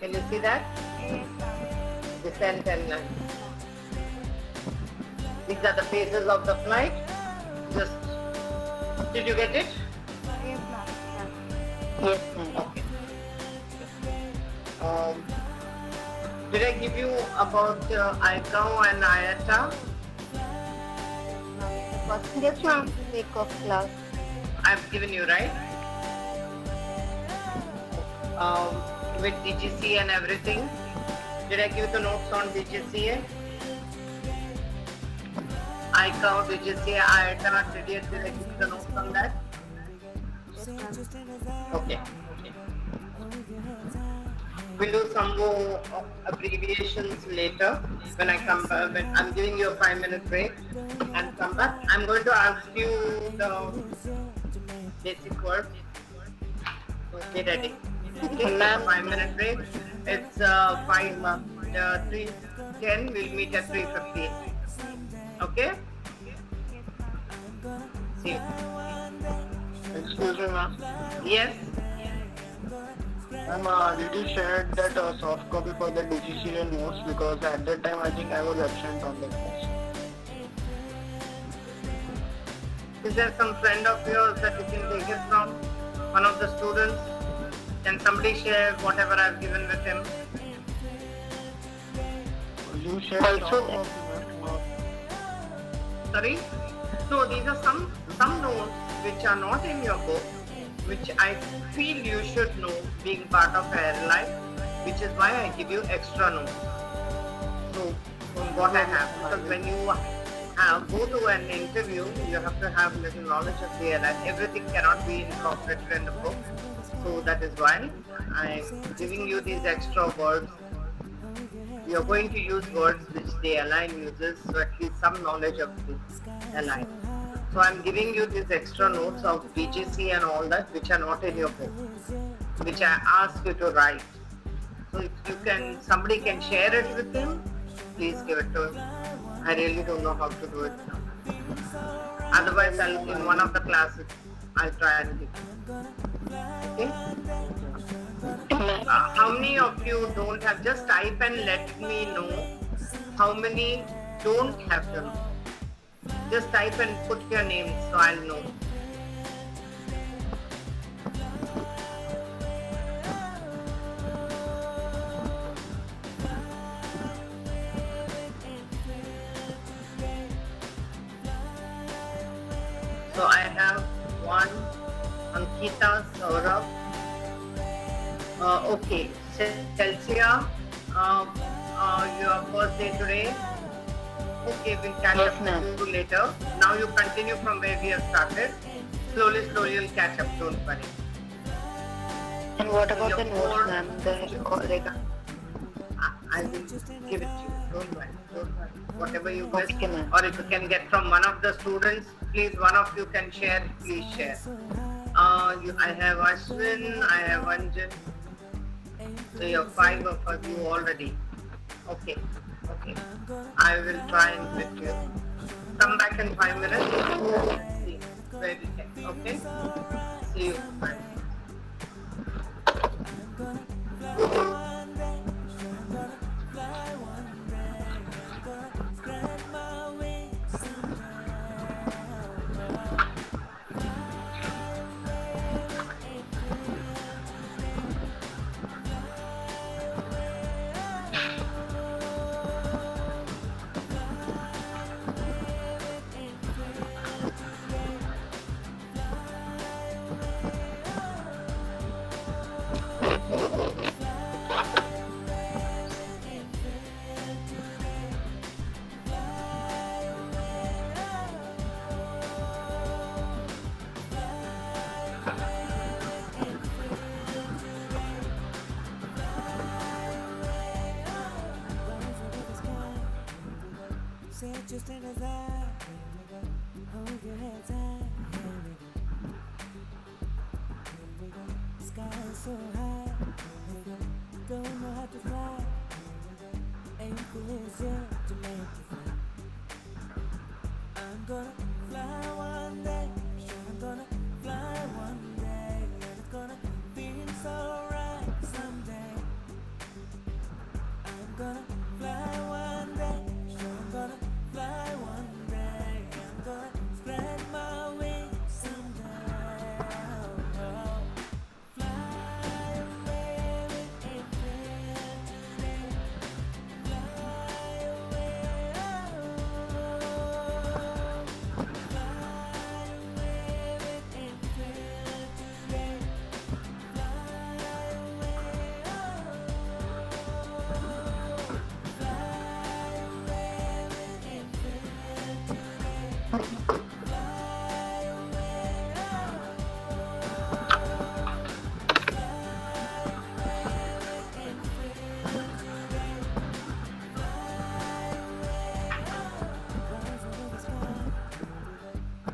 Can you see that? Yes, ma'am. Descent and land. These are the phases of the flight. Did you get it? Yes, ma'am. Yes, ma'am. Okay. Did I give you about ICAO and IATA? Yes, ma'am. Week of class. I've given you, right? With DGCA and everything. Did I give you the notes on DGCA? ICAO, DGCA, IATA, did I give you the notes on that? Yes, ma'am. Okay. We'll do some more abbreviations later when I come back. When I'm giving you a 5-minute break and come back. I'm going to ask you the basic words. So get ready. Okay, 5-minute break. It's 3:10. We'll meet at 3:15. Okay? See you. Excuse me, ma'am. Yes? Ma'am, did you share that soft copy for the DGCA notes? Because at that time I think I was absent on that class. Is there some friend of yours that you can take it from? One of the students? Can somebody share whatever I've given with him? You shared Also soft that- copy, ma'am. Sorry? No, these are some notes which are not in your book, which I feel you should know being part of airline, which is why I give you extra notes. So, from what I have, because when you go to an interview, you have to have little knowledge of the airline. Everything cannot be incorporated in the book. So that is why I'm giving you these extra words. You're going to use words which the airline uses, so at least some knowledge of the airline. So I'm giving you these extra notes of BGC and all that, which are not in your book, which I ask you to write. So if you can, somebody can share it with him, please give it to him. I really don't know how to do it now. Otherwise, in one of the classes, I'll try and give. Okay? How many of you don't have? Just type and let me know how many don't have them. Just type and put your names so I'll know. So I have one, Ankita, Saurabh. Okay, Chelsea, your first day today. Okay, we'll catch Yes, up ma'am. with you later. Now you continue from where we have started. Slowly you'll catch up, don't worry. And what So about your the notes, core, ma'am? I will give it to you. Don't worry. Don't worry. Whatever you get, Okay, ma'am. or if you can get from one of the students, please, one of you can share. Please share. I have Ashwin, I have Anjan. So you have 5 of you already. Okay. Okay. I will try and with you. Come back in 5 minutes. See where we can. Okay. See you. Bye. Say it just in as I hold your head tight. Here we go. Sky is so high. Don't know how to fly. Ain't feelings yet to make you fly. I'm gonna fly one day. Sure, I'm gonna fly one day. And it's gonna feel so right someday. I'm gonna fly one day. Sure, I'm gonna fly one day. I'm gonna spread my wings someday. Oh, fly away with infinity. Fly away, fly away with infinity. Fly away,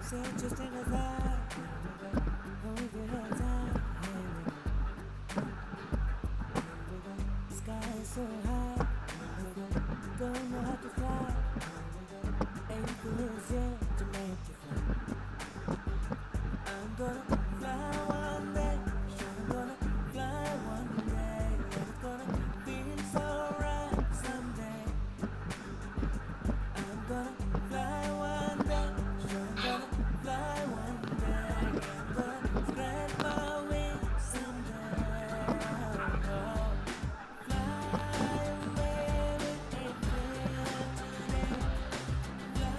say it just in as I hold your head tight. Here we go. Sky is so high. Don't know how to fly. Ain't feelings yet to make you fly. I'm gonna fly one day. Sure, I'm gonna fly one day. And it's gonna feel so right someday. I'm gonna fly one day. Sure, I'm gonna fly one day. I'm gonna spread my wings someday. Oh, fly away with infinity. Fly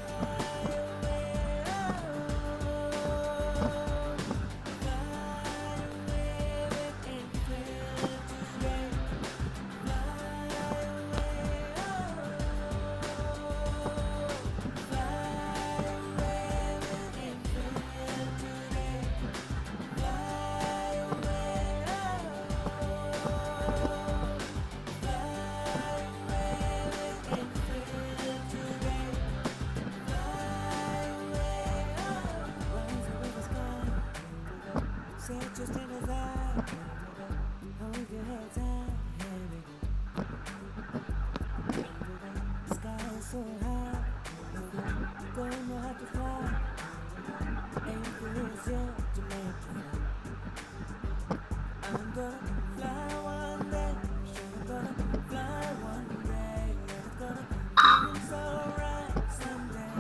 Say it just in as I hold your head tight. Here we go. Sky is so high. Don't know how to fly. Ain't feelings yet to make you fly. I'm gonna fly one day. Sure, I'm gonna fly one day. And it's gonna feel so right someday.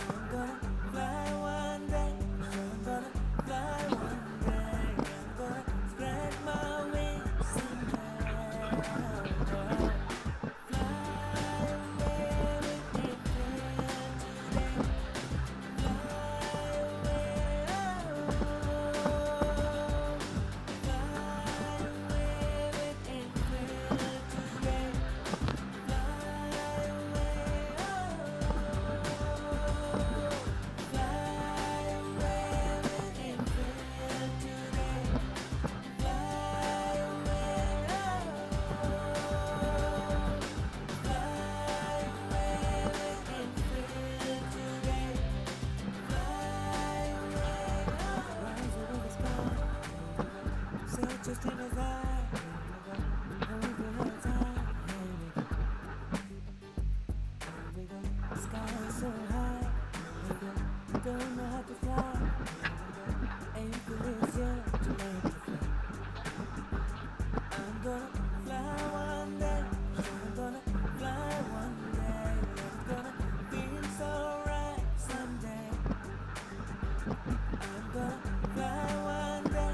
I'm gonna fly one day. Sure, I'm gonna fly one day. I'm gonna spread my wings someday. Oh, fly away with infinity. Fly away with infinity. Fly sky is so high. If you don't know how to fly, anything is yet to make you fly. I'm gonna fly one day. I'm gonna fly one day. It's gonna feel so right someday. I'm gonna fly one day.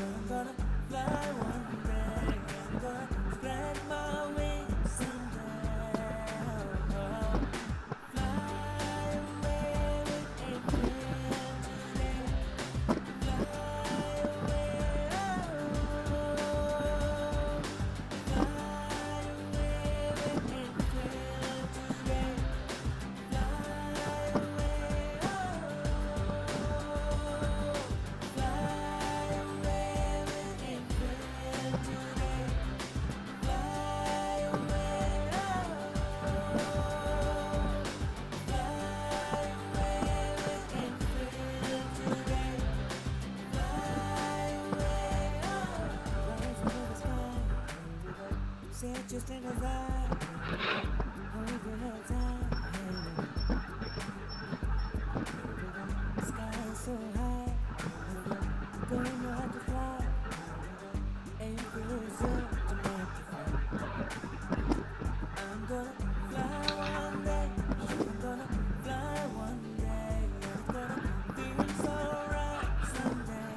I'm gonna fly one day. I'm gonna spread my wings someday. Oh, fly away with April today. Fly away, oh, fly away with April today. Fly away, oh, fly away with April today. Fly away, just in his eye, hold your head high. The sky is so high, don't know how to fly. Anything is yet to make you fly. I'm gonna fly one day. I'm gonna fly one day. It's gonna feel so right someday.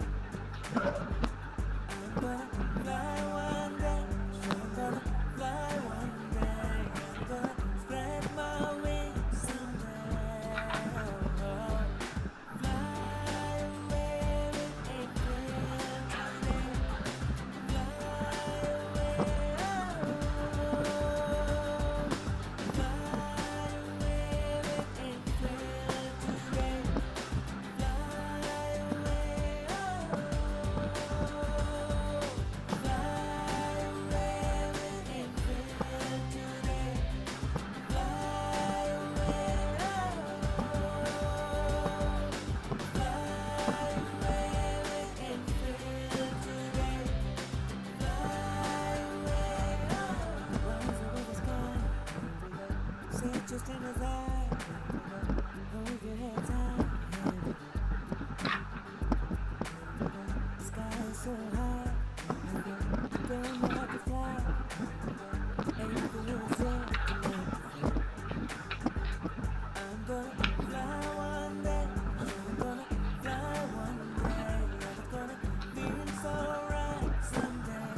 I'm gonna fly one day. I'm gonna fly one day. I'm gonna spread my wings someday. Oh, fly away with April today. Fly away, oh, fly away with April today. Fly away, oh, fly away with April today. Fly away, just in his eye, hold your head high. Sky is so high, don't know how to fly. Anything is yet to make you fly. I'm gonna fly one day. I'm gonna fly one day. It's gonna feel so right someday.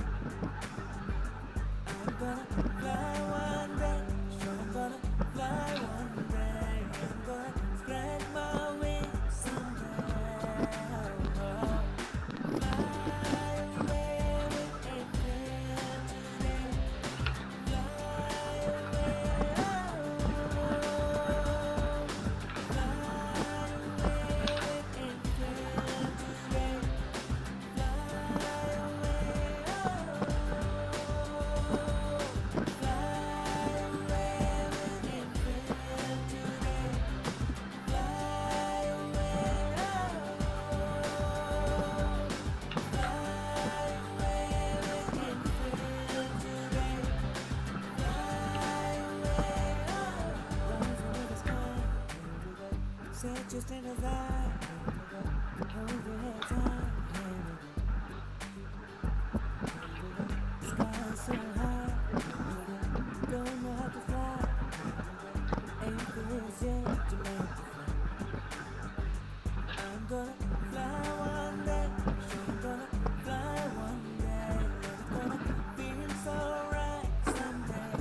I'm gonna fly one day. I'm gonna fly one day. I'm gonna spread my wings someday. Oh, fly away with April today. Fly away, oh, fly away with April today. Fly away, oh, fly away with April today. Fly away, set just in his eye, hold your head high. Sky is so high, don't know how to fly. Anything is yet to make you fly. I'm gonna fly one day. I'm gonna fly one day. It's gonna feel so right someday.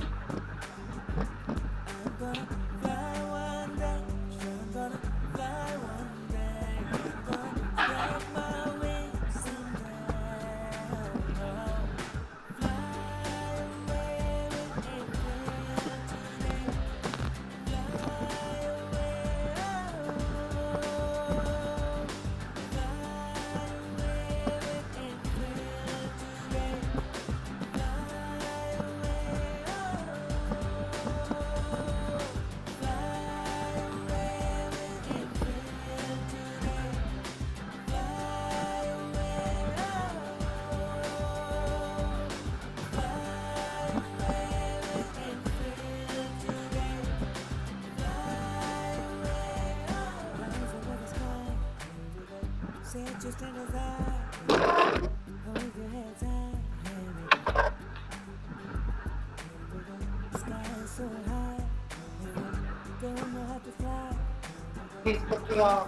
I'm gonna fly one day. I'm gonna fly one day. I'm gonna spread my wings someday. Oh, fly away with April today. Fly away, oh, fly Please put your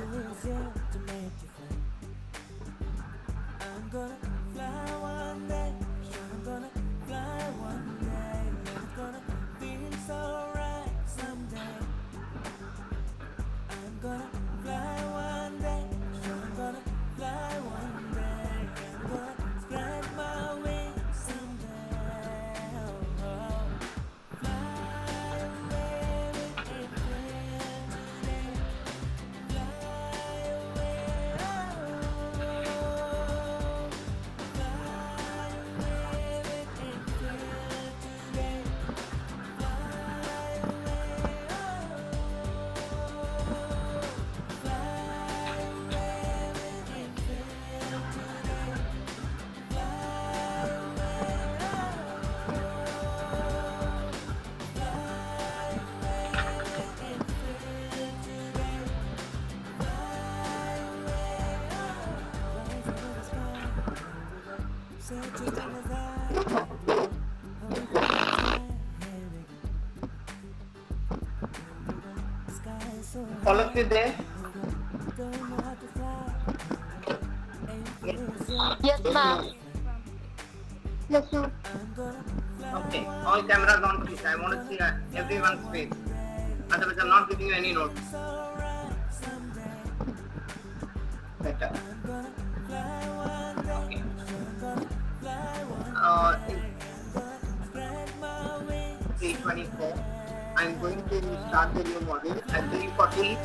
all of you there? Yes, ma'am. Yes, sir. Okay, all cameras on please. I want to see everyone's face. Otherwise I'm not giving you any notes. Better. Okay. It's 3:24. I'm going to start the new module. At 3:40,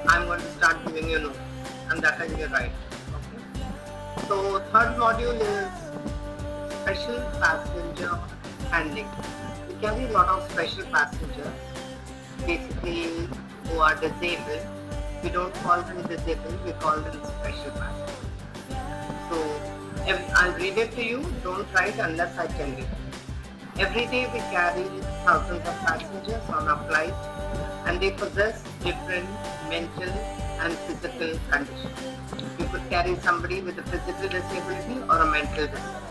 I'm going to start giving you notes. And that is your right. Okay. So third module is special passenger handling. We carry a lot of special passengers, basically who are disabled. We don't call them disabled, we call them special passengers. So I'll read it to you, don't write unless I tell you. Every day we carry thousands of passengers on our flight and they possess different mental and physical conditions. You could carry somebody with a physical disability or a mental disability.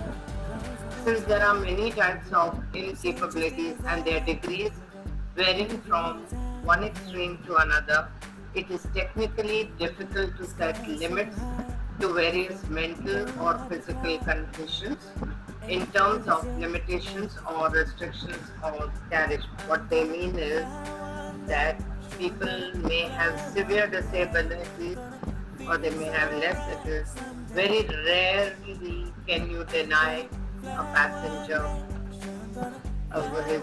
Since there are many types of incapabilities and their degrees varying from one extreme to another, it is technically difficult to set limits to various mental or physical conditions in terms of limitations or restrictions on carriage. What they mean is that people may have severe disabilities or they may have less. It is very rarely can you deny a passenger his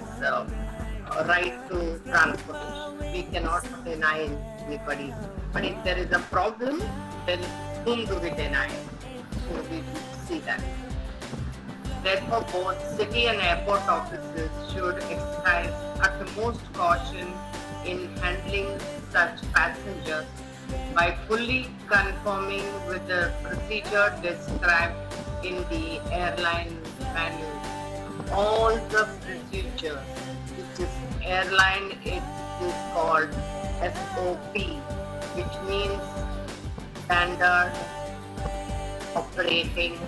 right to transportation. We cannot deny anybody. But if there is a problem, then whom do we deny? So we see that. Therefore, both city and airport offices should exercise utmost caution in handling such passengers by fully conforming with the procedure described in the airline manual. All the procedures, which is airline, it is called SOP, which means Standard Operating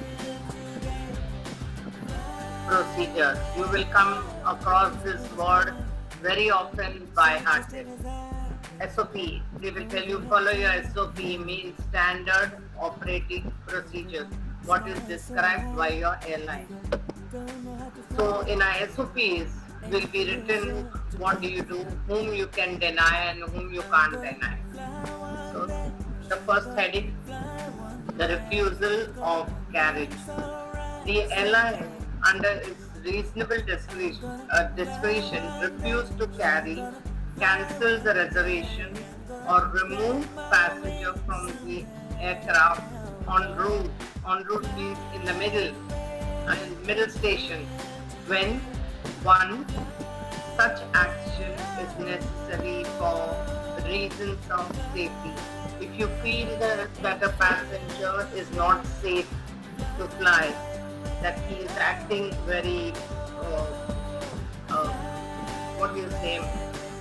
Procedures. You will come across this word very often by heart. SOP, they will tell you follow your SOP means Standard Operating Procedures, what is described by your airline. So in our SOPs will be written what do you do, whom you can deny and whom you can't deny. So the first heading, the refusal of carriage. The airline under its reasonable discretion refuse to carry, cancel the reservation or remove passenger from the aircraft en route. En route means in the middle station when one, such action is necessary for reasons of safety. If you feel that a passenger is not safe to fly, that he is acting very,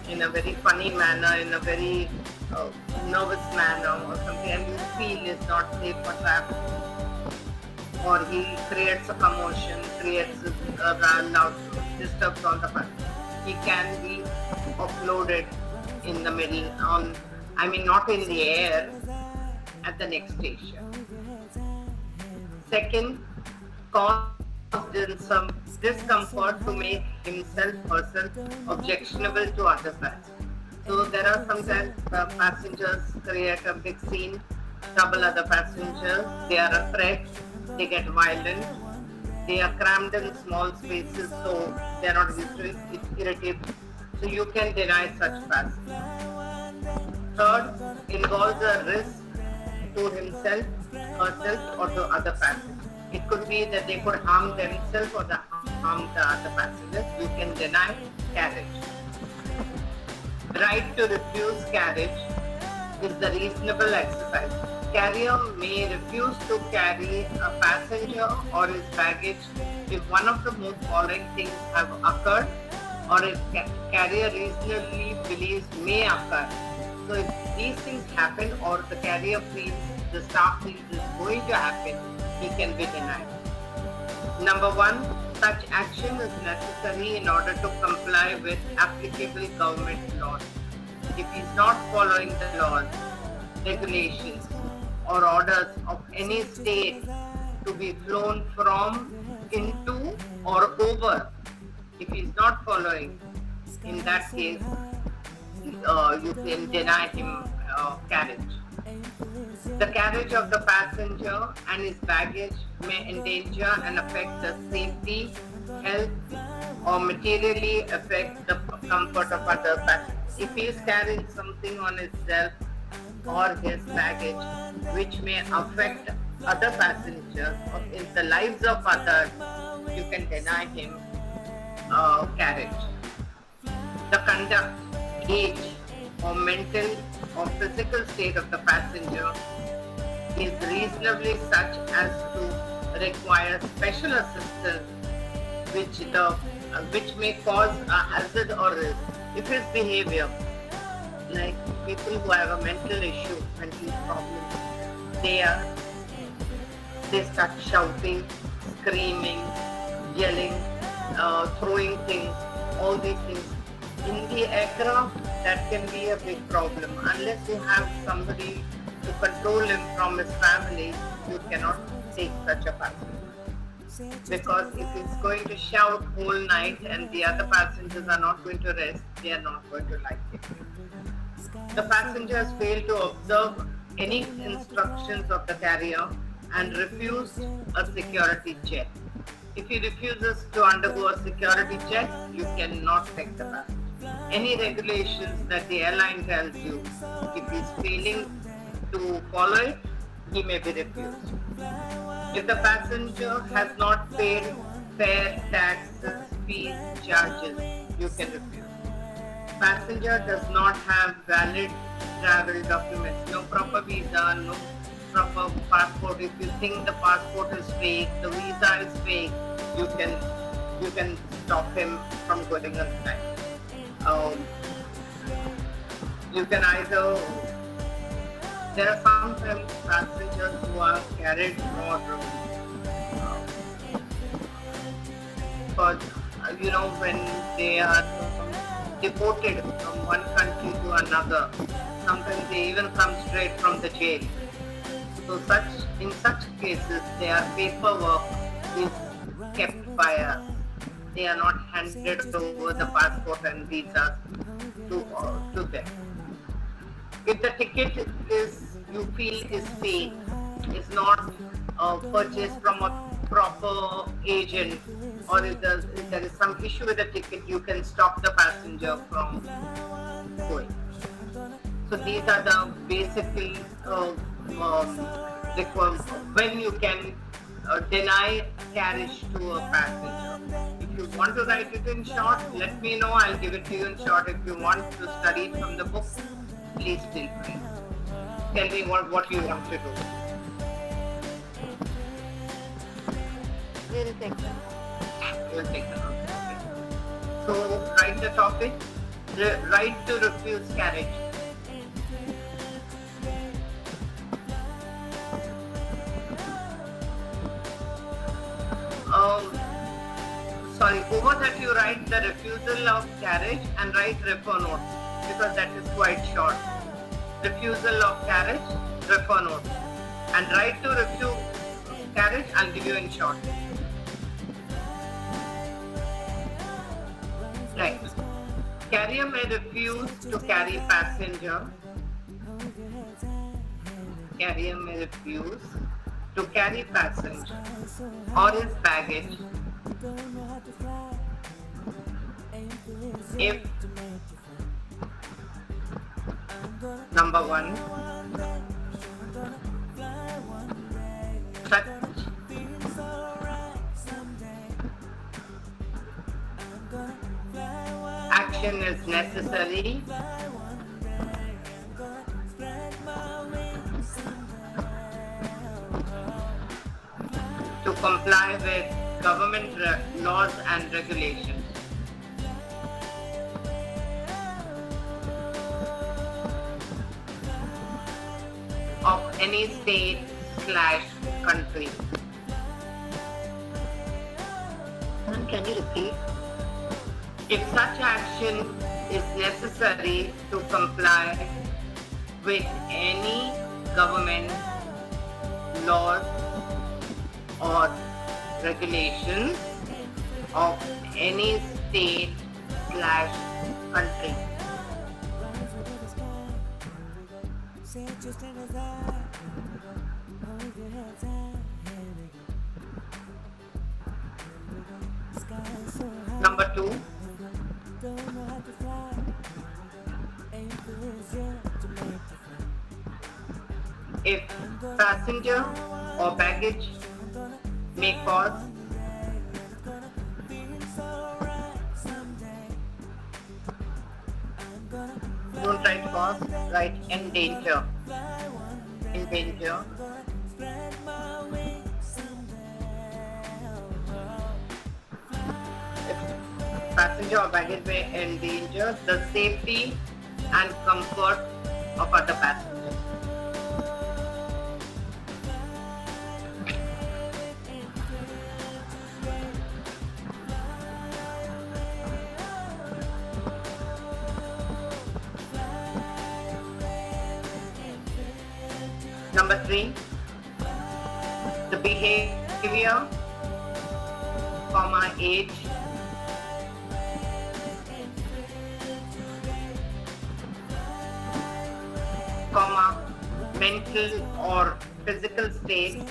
in a very funny manner, in a very nervous manner or something, and you feel is not safe for travel, or he creates a commotion, creates a loud, disturbs all the parts, he can be offloaded in the middle not in the air, at the next station. Second, cause some discomfort to make himself herself objectionable to other passengers. So there are sometimes passengers create a big scene, trouble other passengers, they are a threat, they get violent, they are crammed in small spaces, so they are not used to it, it's irritating. So you can deny such passengers. Third, involves a risk to himself, herself, or to other passengers. It could be that they could harm themselves or harm the other passengers. You can deny carriage. Right to refuse carriage is the reasonable exercise. Carrier may refuse to carry a passenger or his baggage if one of the most following things have occurred, or if carrier reasonably believes may occur. So if these things happen, or the carrier feels, the staff feels is going to happen, he can be denied. Number one, such action is necessary in order to comply with applicable government laws. If he is not following the laws, regulations, or orders of any state to be flown from, into, or over, if he is not following, in that case, you can deny him carriage. The carriage of the passenger and his baggage may endanger and affect the safety, health, or materially affect the comfort of other passengers. If he is carrying something on himself or his baggage which may affect other passengers or in the lives of others, you can deny him carriage. The conduct, age, or mental or physical state of the passenger is reasonably such as to require special assistance which may cause a hazard or risk. If his behavior, like people who have a mental issue, mental problem, they start shouting, screaming, yelling, throwing things, all these things. In the aircraft, that can be a big problem. Unless you have somebody to control him from his family, you cannot take such a passenger. Because if he's going to shout whole night and the other passengers are not going to rest, they are not going to like it. The passengers fail to observe any instructions of the carrier and refuse a security check. If he refuses to undergo a security check, you cannot take the passenger. Any regulations that the airline tells you, if he's failing to follow it, he may be refused. If the passenger has not paid fare, taxes, fees, charges, you can refuse. Passenger does not have valid travel documents, no proper visa, no proper passport. If you think the passport is fake, the visa is fake, you can stop him from going on time. You can either, there are sometimes passengers who are carried for when they are deported from one country to another, sometimes they even come straight from the jail. So in such cases, their paperwork is kept by us. They are not handed over the passport and visas to them. If the ticket you feel is fake, is not purchased from a proper agent, or if there is some issue with the ticket, you can stop the passenger from going. So these are the basically requirements when you can deny carriage to a passenger. If you want to write it in short, let me know. I'll give it to you in short. If you want to study it from the book, please feel free. Tell me what you want to do. We'll take them. We'll take the notes. So write the topic right to refuse carriage. Sorry, over that you write the refusal of carriage and write refer note because that is quite short. Refusal of carriage, refer note. And right to refuse carriage, I'll give you in short. Right. Carrier may refuse to carry passenger. Carrier may refuse to carry passenger or his baggage if number one, such action is necessary to comply with government laws and regulations. Of any state / country. Ma'am, can you repeat? If such action is necessary to comply with any government laws or regulations of any state / country. Number two, if passenger or baggage may cause don't write cause, write endanger. Endanger. If passenger or baggage may endanger the safety and comfort of other passengers. Number three, the behavior, age, mental or physical state,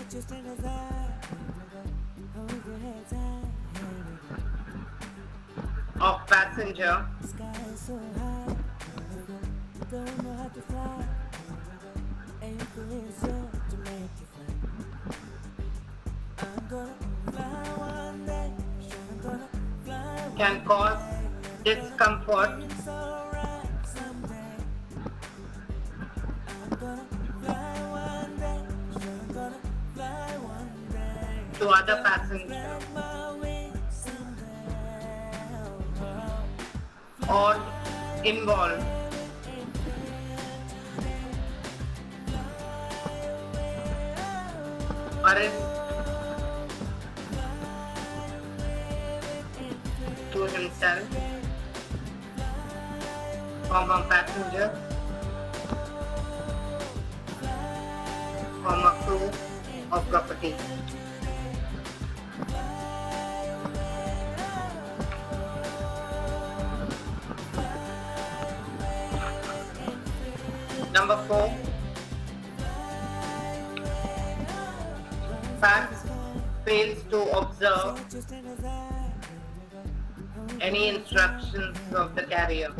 of passenger, can cause discomfort to other passengers or involve arrest to himself, passenger, crew or property. Number four, facts fails to observe any instructions of the carrier.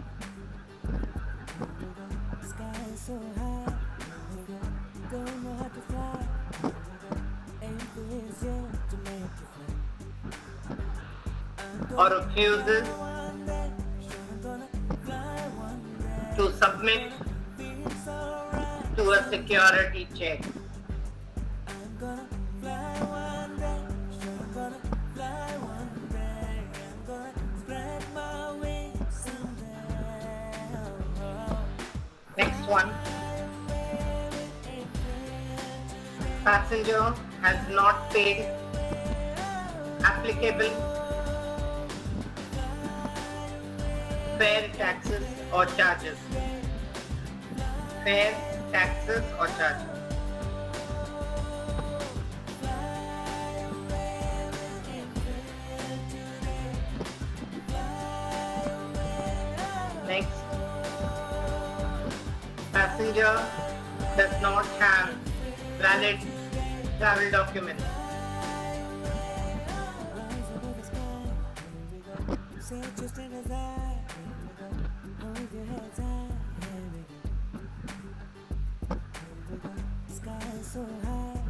Or refuses to submit to a security check. Next one. Passenger has not paid applicable fare, taxes or charges. Fare, taxes or charges. Next. Passenger does not have valid travel documents. Say it just in his eye. Hold your heads high. Here we go. Sky is so high.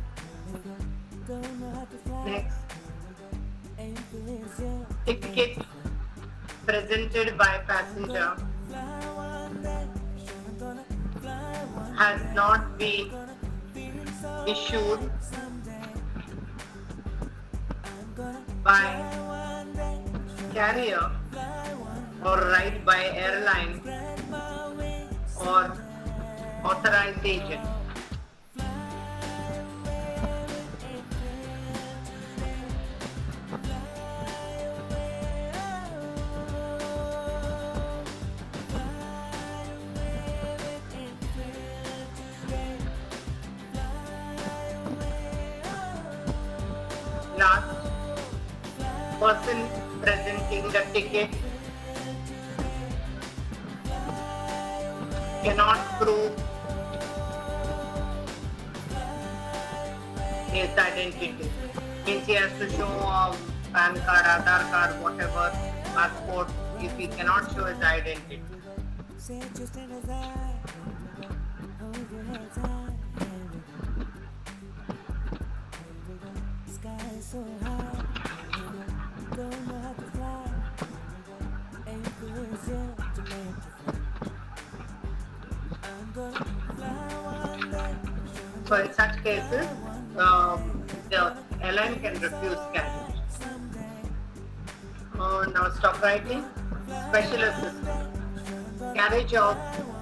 Don't know how to fly. Next. Ain't this yet? Ticket presented by passenger has not been issued by carrier or right by airline or authorized agent. Last, person presenting the ticket cannot prove his identity. Means he has to show a PAN card, Aadhaar card, whatever, passport, if he cannot show his identity. Say it just in his eye. Hold your heads high. Here we go. Sky is so high. Don't know how to fly. Ain't this yet to make you fly. I'm gonna fly one day. So in such cases, the airline can refuse carriage. Now stop writing. Special assistance. Carriage of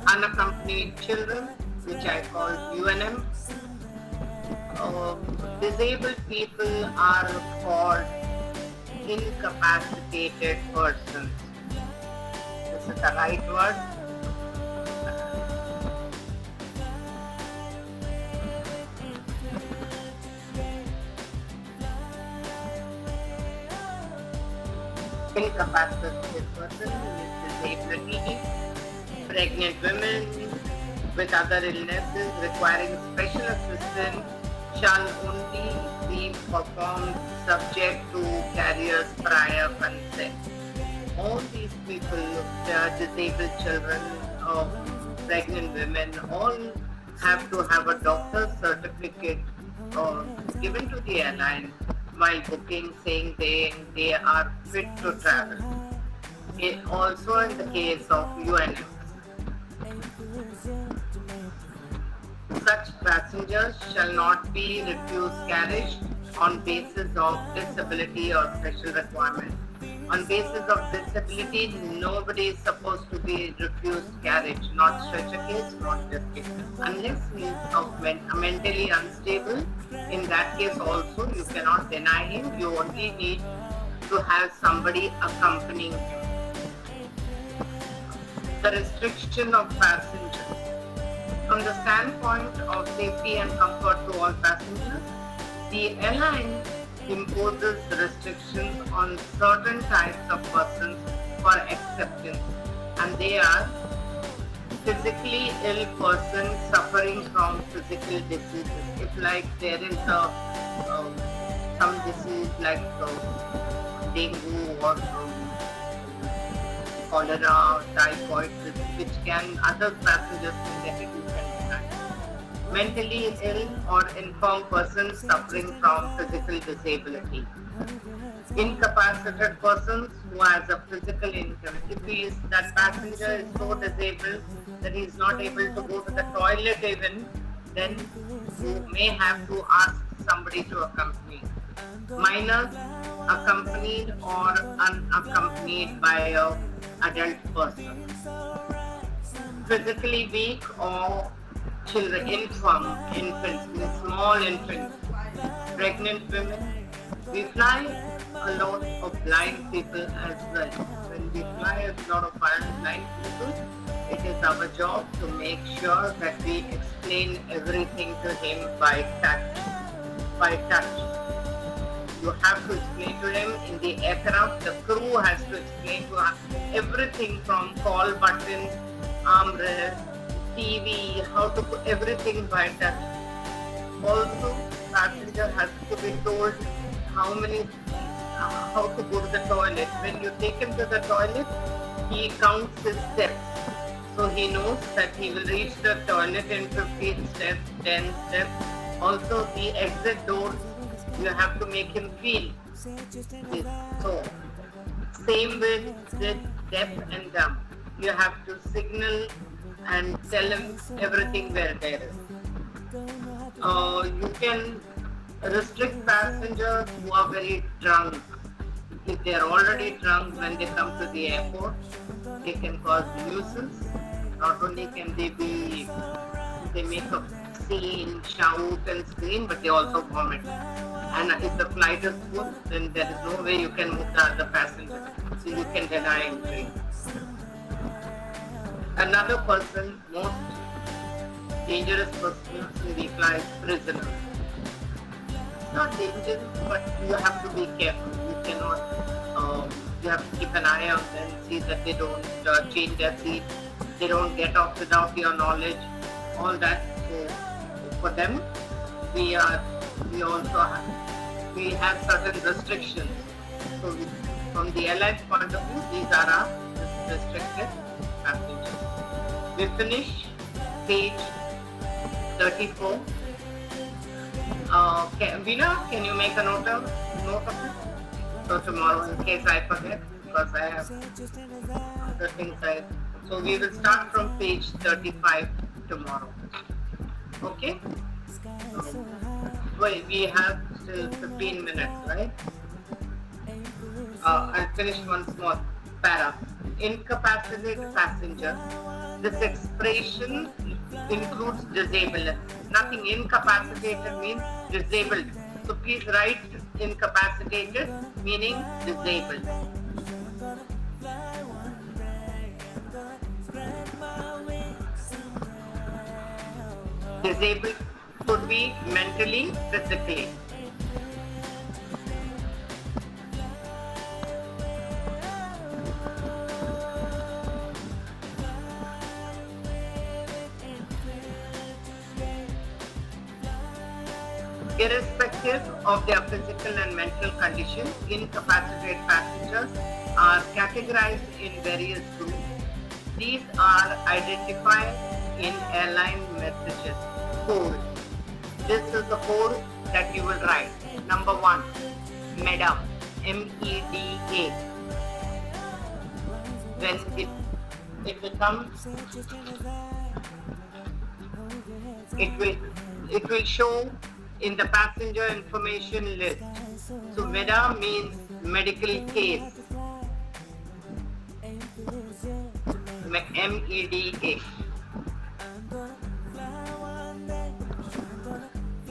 unaccompanied children, which I call UNM. Disabled people are called incapacitated persons. This is the right word. Incapacitated person with disability, pregnant women with other illnesses requiring special assistance shall only be performed subject to carrier's prior consent. All these people, disabled children, pregnant women, all have to have a doctor's certificate given to the airline while booking, saying they are fit to travel. Also in the case of UNM. Such passengers shall not be refused carriage on basis of disability or special requirement. On basis of disability, nobody is supposed to be refused carriage, not stretcher case, not this case. Unless he is mentally unstable, in that case also you cannot deny him, you only need to have somebody accompanying him. The restriction of passengers. From the standpoint of safety and comfort to all passengers, the airline imposes restrictions on certain types of persons for acceptance, and they are physically ill persons suffering from physical diseases. If like there is some disease like dengue or cholera, typhoid, which can other passengers can get it, you can deny. Mentally ill or infirm persons suffering from physical disability. Incapacitated persons who has a physical income. If that passenger is so disabled that he is not able to go to the toilet even, then you may have to ask somebody to accompany. Minors accompanied or unaccompanied by a adult person. physically weak or children, infants, small infants, pregnant women. We fly a lot of blind people as well. When we fly a lot of blind people, it is our job to make sure that we explain everything to him by touch. By touch. You have to explain to him in the aircraft. The crew has to explain to us everything from call buttons, armrest, TV, how to put everything by touch. Also, passenger has to be told how to go to the toilet. When you take him to the toilet, he counts his steps. So he knows that he will reach the toilet in 15 steps, 10 steps. Also, the exit doors, you have to make him feel this. So, same with the deaf and dumb. You have to signal and tell him everything where there is. You can restrict passengers who are very drunk. If they are already drunk when they come to the airport, they can cause nuisance. Not only can they make a scene, shout and scream, but they also vomit. And if the flight is full, then there is no way you can move the other passenger. So you can deny entry. Another person, most dangerous person in the flight is prisoner. Not dangerous, but you have to be careful. You cannot, you have to keep an eye on them, see that they don't change their seat, they don't get off without your knowledge, all that. So for them, we have certain restrictions. So from the airline's point of view, these are our restricted passengers. We finish page 34. Veena, can you make a note of it? So tomorrow, in case I forget, because I have other things so we will start from page 35 tomorrow. Okay? Well, we have still 15 minutes, right? I'll finish one small para. Incapacitated passenger. This expression includes disabled. Nothing. Incapacitated means disabled. So please write incapacitated meaning disabled. Disabled could be mentally, physically. Irrespective of their physical and mental condition, incapacitated passengers are categorized in various groups. These are identified in airline messages. Code. This is the code that you will write. Number 1, MEDA, MEDA. When it becomes, it will show in the passenger information list. So MEDA means medical case. MEDA.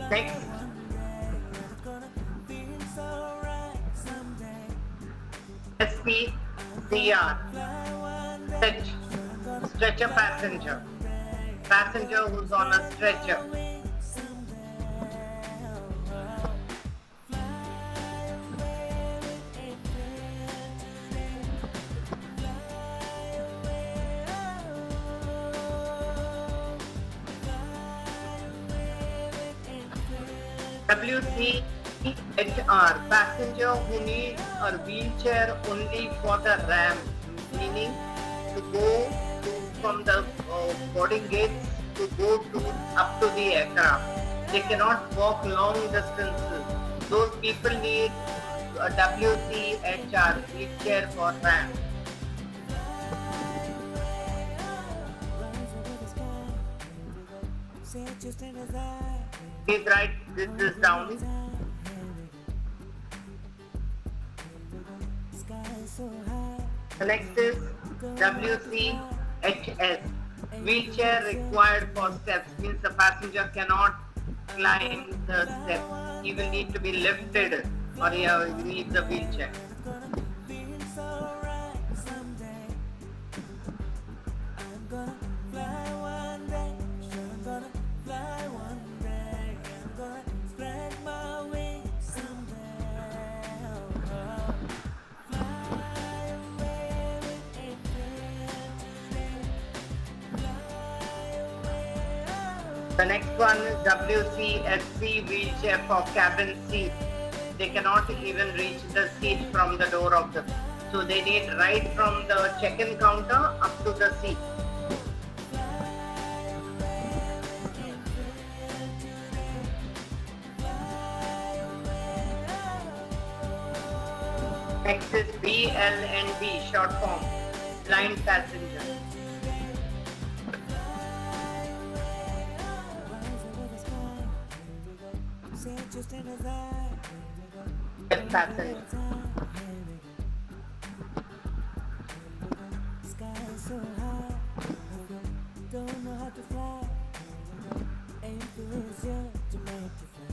Next. SPCR. Stretcher passenger. Passenger who's on a stretcher. WCHR, passenger who needs a wheelchair only for the ramp, meaning to go from the boarding gates to go up to the aircraft. They cannot walk long distances. Those people need a WCHR, wheelchair for ramp. Please write this down. The next is WCHS, Wheelchair required for steps means the passenger cannot climb the steps. He will need to be lifted or he needs a wheelchair. The next one is WCSC wheelchair for cabin seat. They cannot even reach the seat from the door of the, so they need right from the check-in counter up to the seat. Next is BLND, short form, blind passenger. Deaf passenger. Don't know how to fly. Ain't feelings yet to make you fly.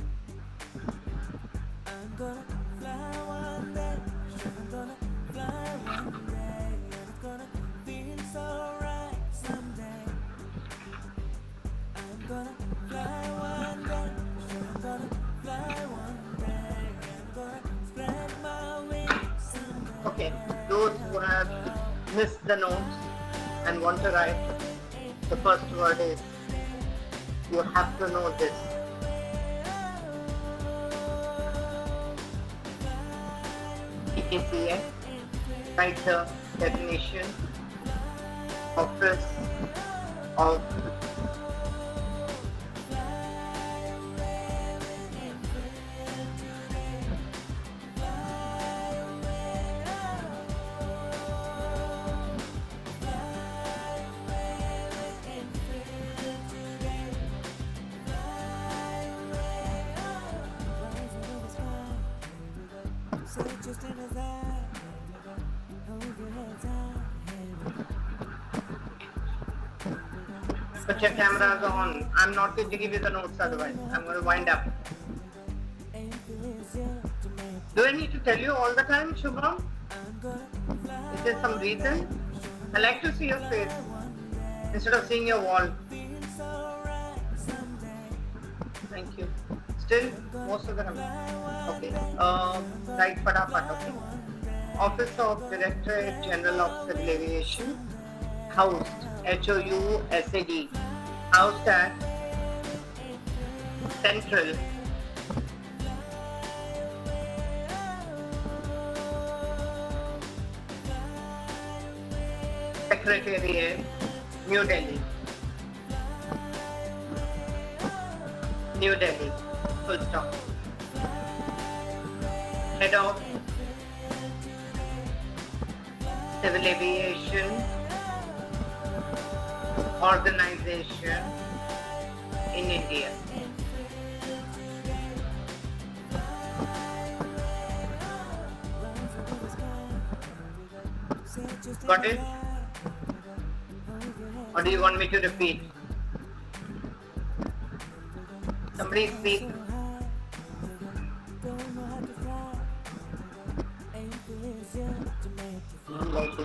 I'm gonna fly one day. I'm gonna fly one day. And it's gonna feel so right someday. I'm gonna fly one day. I'm gonna fly one day. I'm gonna spread my wings someday. Okay, those who have missed the notes and want to write, the first word is, you have to know this. EKCA, write the definition, office of Just in his eye, hold your head high. put your cameras on. I'm not going to give you the notes otherwise. I'm going to wind up. Do I need to tell you all the time, Shubham? Is there some reason? I like to see your face instead of seeing your wall. Thank you. Still, most of the time. Okay. Right, fatapat, okay. Office of Directorate General of Civil Aviation, housed, HOUSAD, housed at Central Secretariat, New Delhi. New Delhi, full stop. Head of Civil Aviation Organization in India. Got it? Or do you want me to repeat? Somebody speak.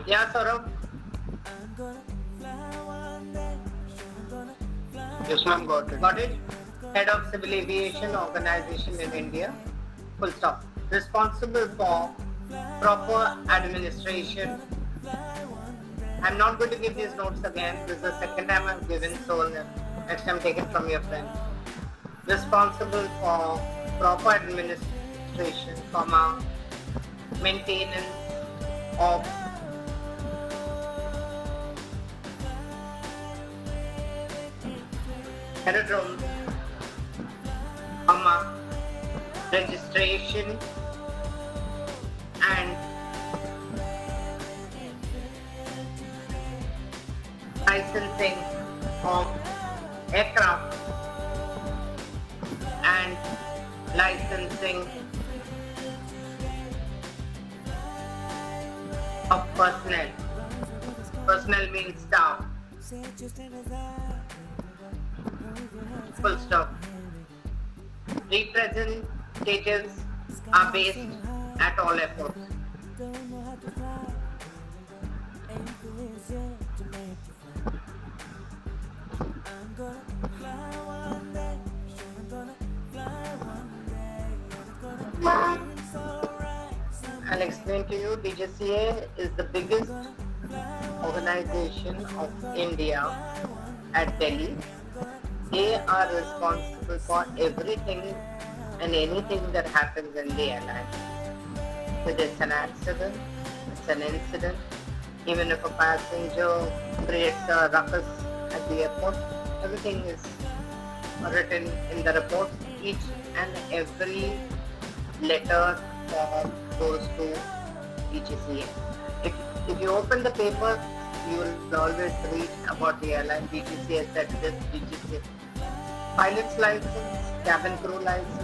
Yeah, Saurabh? Yes, ma'am, got it. Got it? Head of Civil Aviation Organization in India. Full stop. Responsible for proper administration. I'm not going to give these notes again. This is the second time I've given, so next time take it from your friend. Responsible for proper administration, maintenance of aerodromes, registration and licensing of aircraft and licensing of personnel. Personnel means staff. Full stop. Representatives are based at all airports. I'll explain to you. DGCA is the biggest organization of India at Delhi. They are responsible for everything and anything that happens in the airline. Whether it's an accident, it's an incident, even if a passenger creates a ruckus at the airport, everything is written in the report. Each and every letter goes to DGCA. If you open the paper, you will always read about the airline. DGCA said this, DGCA. Pilot's license, cabin crew license,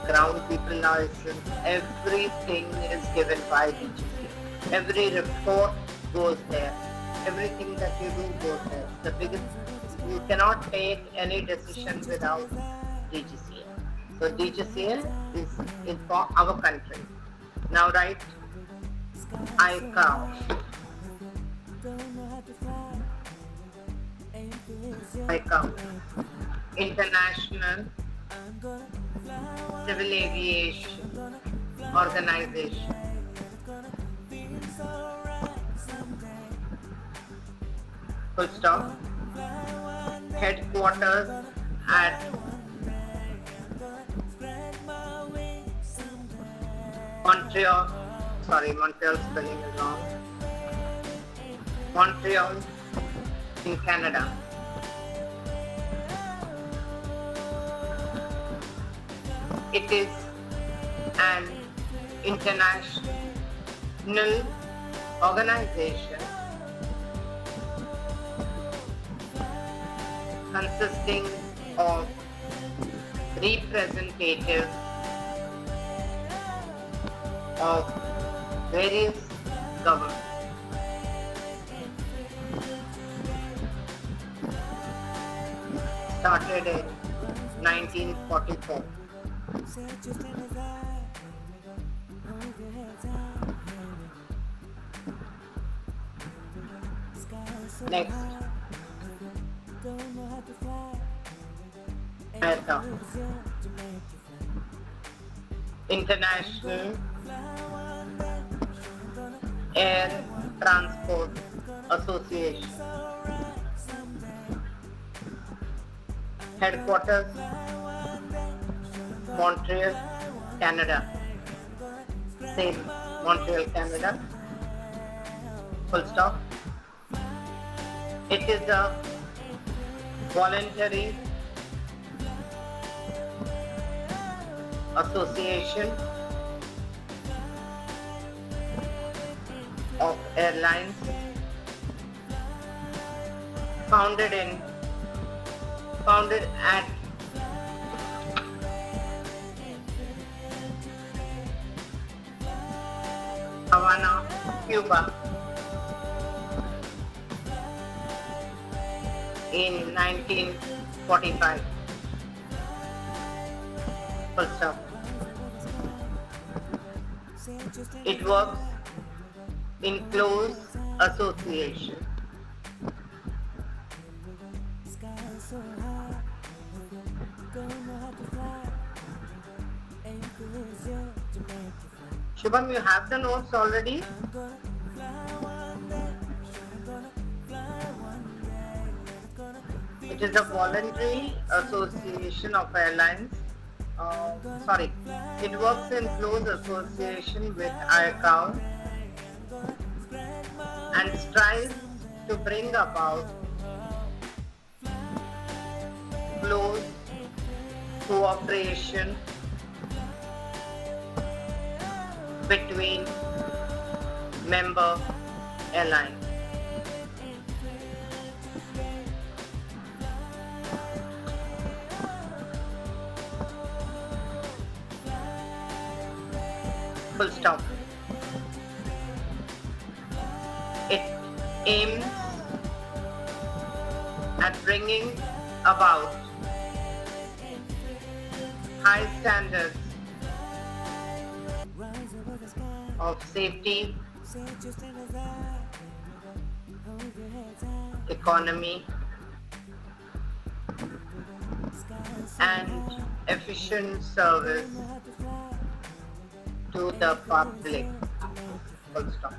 ground people license, everything is given by DGCA. Every report goes there. Everything that you do goes there. The biggest, you cannot take any decision without DGCA. So DGCA is for our country. Now write ICAO. ICAO. International Civil Aviation Organization. Full stop. Headquarters at Montreal. Sorry, Montreal spelling is wrong. Montreal in Canada. It is an international organization consisting of representatives of various governments. Started in 1944. Next. IATA. International Air Transport Association. Headquarters Montreal, Canada. Same, Montreal, Canada. Full stop. It is a voluntary association of airlines founded at Havana, Cuba in 1945. Full stop. It works in close association Shubham, you have the notes already? It is a voluntary association of airlines. It works in close association with ICAO and strives to bring about close cooperation between member airlines. Full stop. It aims bringing about high standards of safety, economy, and efficient service to the public. Full stop.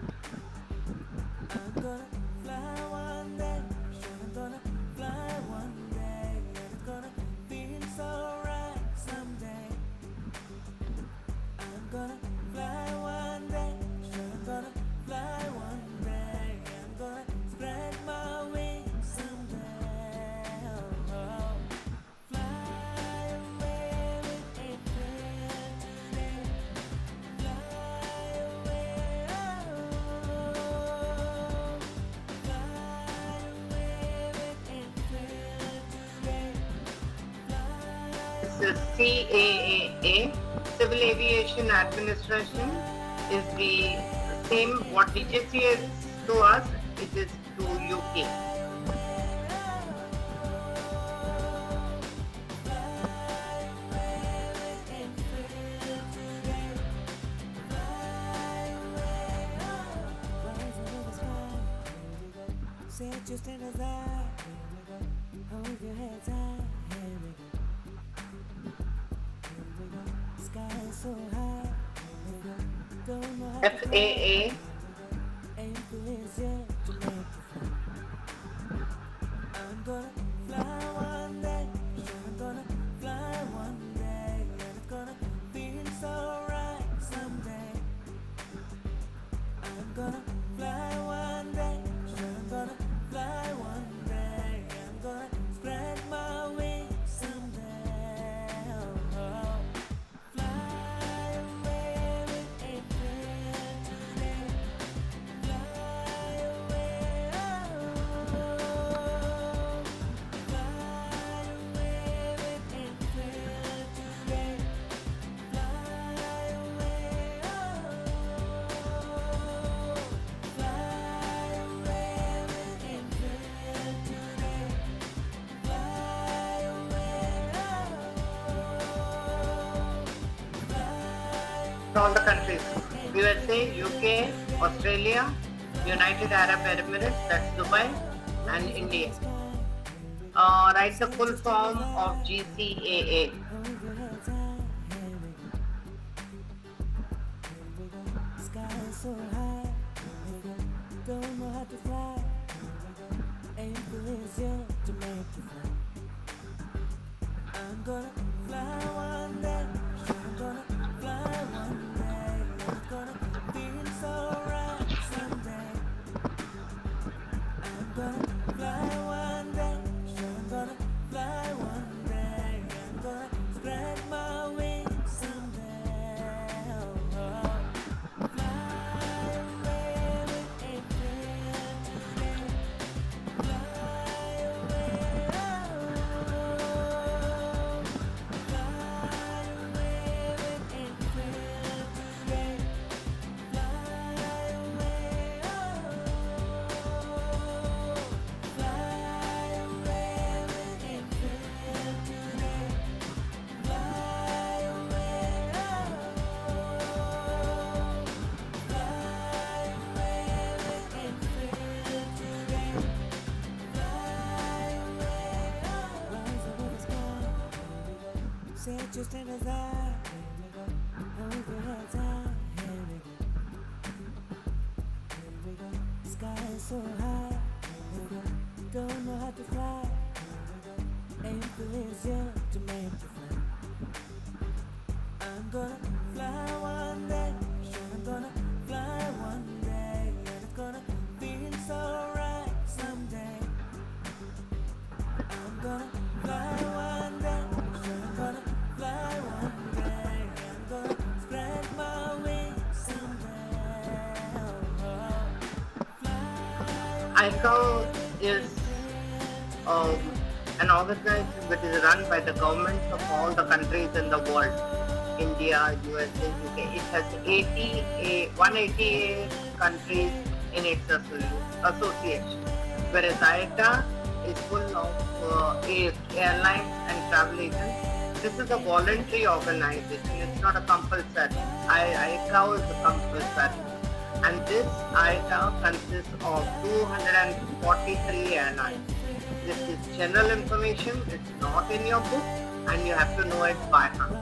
This is CAAA, Civil Aviation Administration, is the same what DGC is to us, it is to UK. Say just in as I hold your head high. Here we go. Here we go. Sky is so high. Here we go. Don't know how to FAA, aim for his yet to make you fly. I'm gonna fly one day. I'm gonna fly one day. And it's gonna feel so right someday. I'm gonna fly one day. I'm gonna fly one day. I'm gonna spread my wings someday. Oh, oh. Fly away with a friend today. Fly away, oh. Fly away with a friend today. Fly away, oh. Fly away with a friend today. Fly away, from all the countries, USA, UK, Australia, United Arab Emirates, that's Dubai, and India. Write the full form of GCAA. Sky is so high, don't know how to fly. Aim for his yet to make you fly. I'm gonna fly one day. I'm gonna fly one day. I'm gonna feel so right someday. I'm gonna fly one day. I'm gonna fly one day. I'm gonna spread my wings someday. Oh, oh. Fly away with a friend today. Fly away, oh. Fly away with a friend today. Fly away, oh. Fly away with a friend today. Fly away, oh. Fly away with a friend today. Fly away, oh. Rise above the sky. Say it just in as I hold your head high. Here we go. Here we go. Sky is so high. Here we go. Don't know how to fly. Aim for his yet to make you fly. I'm gonna fly one day. I'm gonna fly one day. And it's gonna feel so right someday. I'm gonna fly one day. I'm gonna fly one day. I'm gonna spread my wings someday. Oh, oh. Fly ICAO is an organization which is run by the governments of all the countries in the world. India, USA, UK. It has 188 countries in its association. Whereas IATA is full of airlines and travel agents. This is a voluntary organization. It's not a compulsory. ICAO is a compulsory. And this ICAO consists of 243 airlines. This is general information. It's not in your book, and you have to know it by heart.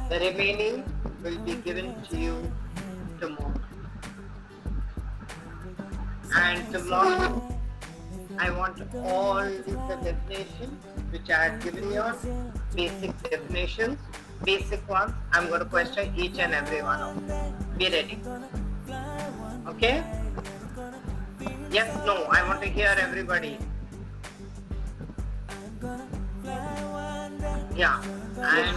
The remaining will be given to you tomorrow. And tomorrow, I want all the definitions which I have given you, basic definitions, basic ones. I'm going to question each and every one of them. Be ready. Okay? Yes, no, I want to hear everybody. Yeah. And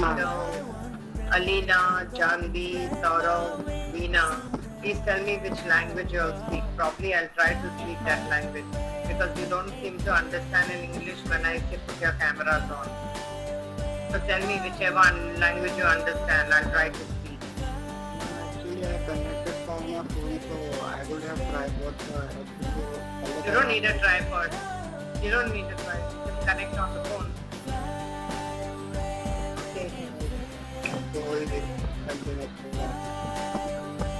Alina, Janvi, Saurav, Veena, please tell me which language you all speak. Probably I'll try to speak that language, because you don't seem to understand in English when I say put your cameras on. So tell me whichever language you understand, I'll try to speak. Actually, I connected from my phone, so I would have tried what You don't need a tripod. You don't need a tripod. Just connect on the phone. Okay. to hold it continuously.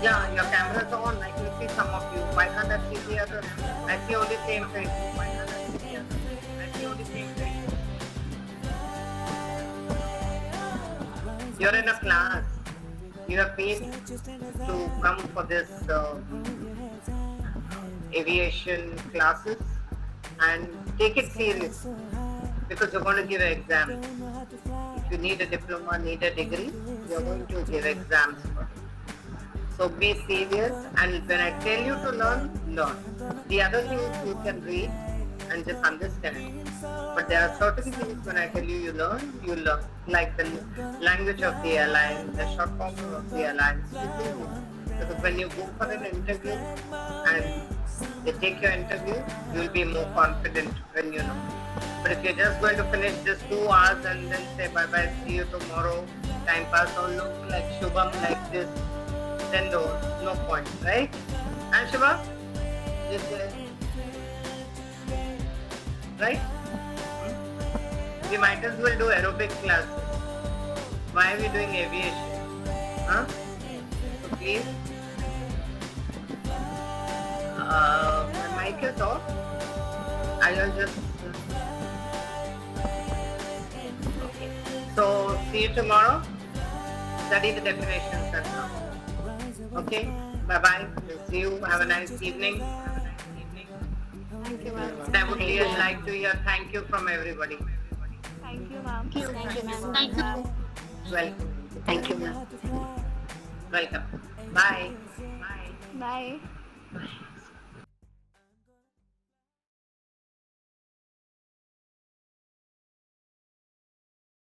Yeah, your camera's on. I can see some of you. Why can't I see the other? I see only same face. Why can't I see the other? I see only same face. You're in a class. You have paid to come for this aviation classes, and take it serious, because you're going to give an exam. If you need a diploma, need a degree, you're going to give exams for it. So be serious, and when I tell you to learn, learn. The other things you can read and just understand. But there are certain things when I tell you, you learn, like the language of the airline, the short form of the airline. Because when you go for an interview and they take your interview, you will be more confident when you know. But if you're just going to finish this 2 hours and then say bye-bye, see you tomorrow, time pass all look like Shubham like this, then no point, right? And Shubham? This way. Right? We might as well do aerobic classes. Why are we doing aviation? Huh? So please. My mic is off. I will just. Okay. So see you tomorrow. Study the definitions and all. Okay. Bye bye. See you. Have a nice evening. Thank you, ma'am. I would really like to hear thank you from everybody. Thank you, ma'am. Thank you, ma'am. Welcome. Thank you, ma'am. Welcome. Bye. Bye. Bye.